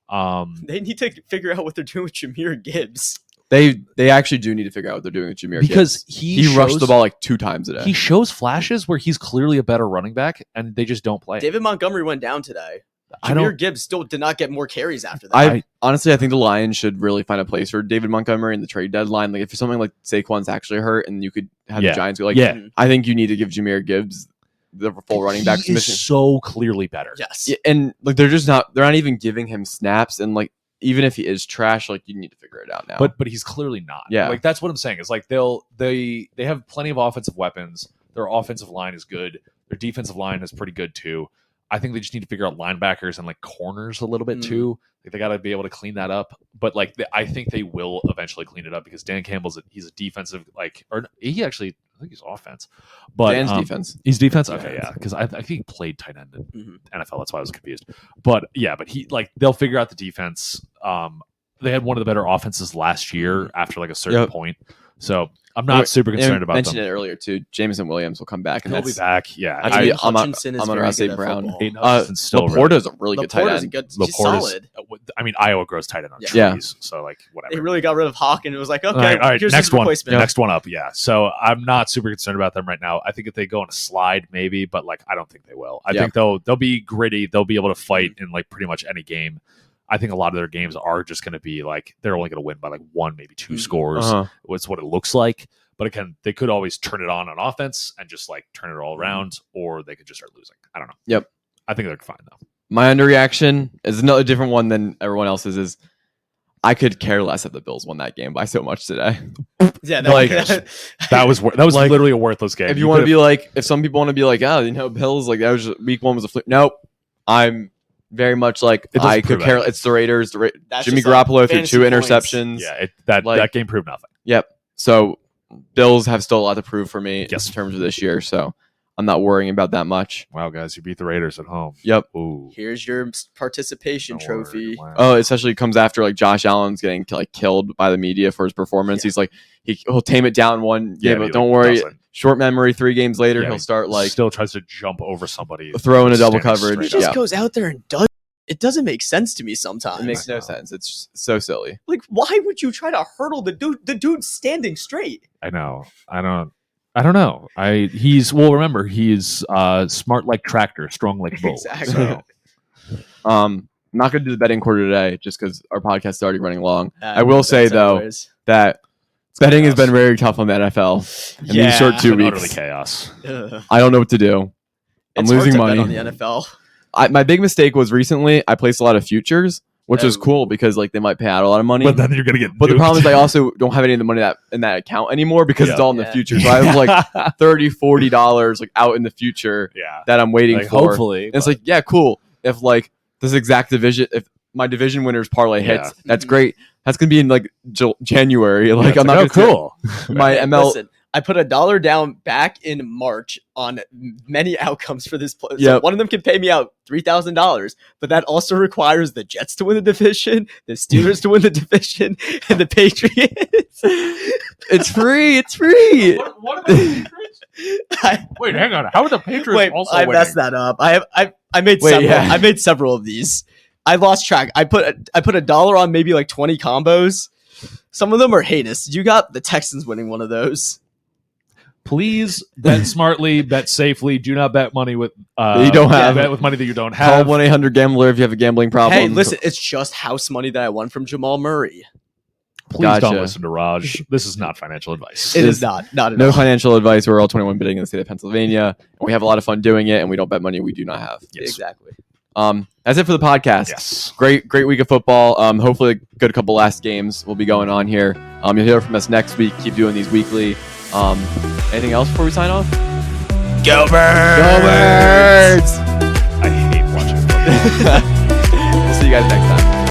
They need to figure out what they're doing with Jahmyr Gibbs. They actually do need to figure out what they're doing with Jahmyr because Gibbs. He rushed the ball like 2 times a day. He shows flashes where he's clearly a better running back, and they just don't play. David Montgomery went down today. Jahmyr Gibbs still did not get more carries after that. I think the Lions should really find a place for David Montgomery in the trade deadline. Like if something like Saquon's actually hurt, and you could have the Giants go like, I think you need to give Jahmyr Gibbs the full running back position. He's so clearly better. Yes, and like they're not even giving him snaps, and like even if he is trash, like you need to figure it out now. But he's clearly not. Yeah, like that's what I'm saying. Is like they have plenty of offensive weapons. Their offensive line is good. Their defensive line is pretty good too. I think they just need to figure out linebackers and like corners a little bit too. Like, they got to be able to clean that up. But like I think they will eventually clean it up because Dan Campbell's he's a defensive I think he's offense. But Dan's defense. He's defense. Okay, yeah, because I think he played tight end in NFL. That's why I was confused. But yeah, he they'll figure out the defense. They had one of the better offenses last year after like a certain point. So I'm not super concerned about them. I mentioned it earlier too. Jameson Williams will come back, and he'll be back. Yeah, I'm on Rasay Brown. Laporta is a really good tight end. He's solid. I mean, Iowa grows tight end on trees, so like whatever. They really got rid of Hawk, and it was like, okay, all right, here's next his replacement. Next one up. Yeah, so I'm not super concerned about them right now. I think if they go on a slide, maybe, but like I don't think they will. I think they'll be gritty. They'll be able to fight in like pretty much any game. I think a lot of their games are just going to be like they're only going to win by like 1, maybe 2 scores. That's what it looks like. But again, they could always turn it on offense and just like turn it all around, or they could just start losing. I don't know. Yep. I think they're fine though. My underreaction is another different one than everyone else's. Is I could care less if the Bills won that game by so much today. Yeah, that was like, literally a worthless game. If you want to be like, if some people want to be like, Bills like that was just, week 1 was a flip. Nope. I'm very much like I could care. It's the Raiders. Jimmy Garoppolo threw 2 interceptions. Yeah, that game proved nothing. Yep. So Bills have still a lot to prove for me in terms of this year. So I'm not worrying about that much. Wow, guys, you beat the Raiders at home. Yep. Ooh. Here's your participation trophy. Wow. Oh, especially comes after like Josh Allen's getting killed by the media for his performance. He's like he'll tame it down one game, but don't worry. Short memory. 3 games later, he'll start like still tries to jump over somebody, throwing a double coverage. He just goes out there and does. It doesn't make sense to me sometimes. It makes no sense. It's so silly. Like, why would you try to hurdle the dude? The dude's standing straight. I know. I don't. I don't know. Remember, he's smart like tractor, strong like bull. Exactly. So. I'm not going to do the betting quarter today just because our podcast is already running long. I will say, though, that betting has been very tough on the NFL in these short 2 weeks. Utterly chaos. I don't know what to do. I'm losing money on the NFL. My big mistake was recently I placed a lot of futures, which was cool because like they might pay out a lot of money. But then you're gonna get. But the problem is I also don't have any of the money in that account anymore because it's all in the future. So I have like $30-$40 like out in the future that I'm waiting for. Hopefully, and it's like cool. If like this exact division, if my division winners parlay hits, that's great. That's gonna be in like January. Like I'm not cool. My ML. Listen, I put $1 down back in March on many outcomes for this play. So one of them can pay me out $3,000, but that also requires the Jets to win the division, the Steelers to win the division, and the Patriots. It's free. It's free. What about the Patriots? Wait, hang on. How are the Patriots also winning? I messed that up. I made several. I made several of these. I lost track. I put $1 on maybe like 20 combos. Some of them are heinous. You got the Texans winning one of those. Please bet smartly, bet safely. Do not bet money with you don't have. Bet with money that you don't have. Call 1-800-GAMBLER if you have a gambling problem. Hey, listen, it's just house money that I won from Jamal Murray. Please don't listen to Raj. This is not financial advice. It is not at all. No financial advice. We're all 21 bidding in the state of Pennsylvania, and we have a lot of fun doing it, and we don't bet money we do not have. Yes. Exactly. That's it for the podcast. Yes. Great week of football. Hopefully a good couple last games will be going on here. You'll hear from us next week. Keep doing these weekly. Anything else before we sign off? Go Birds! I hate watching football. We'll see you guys next time.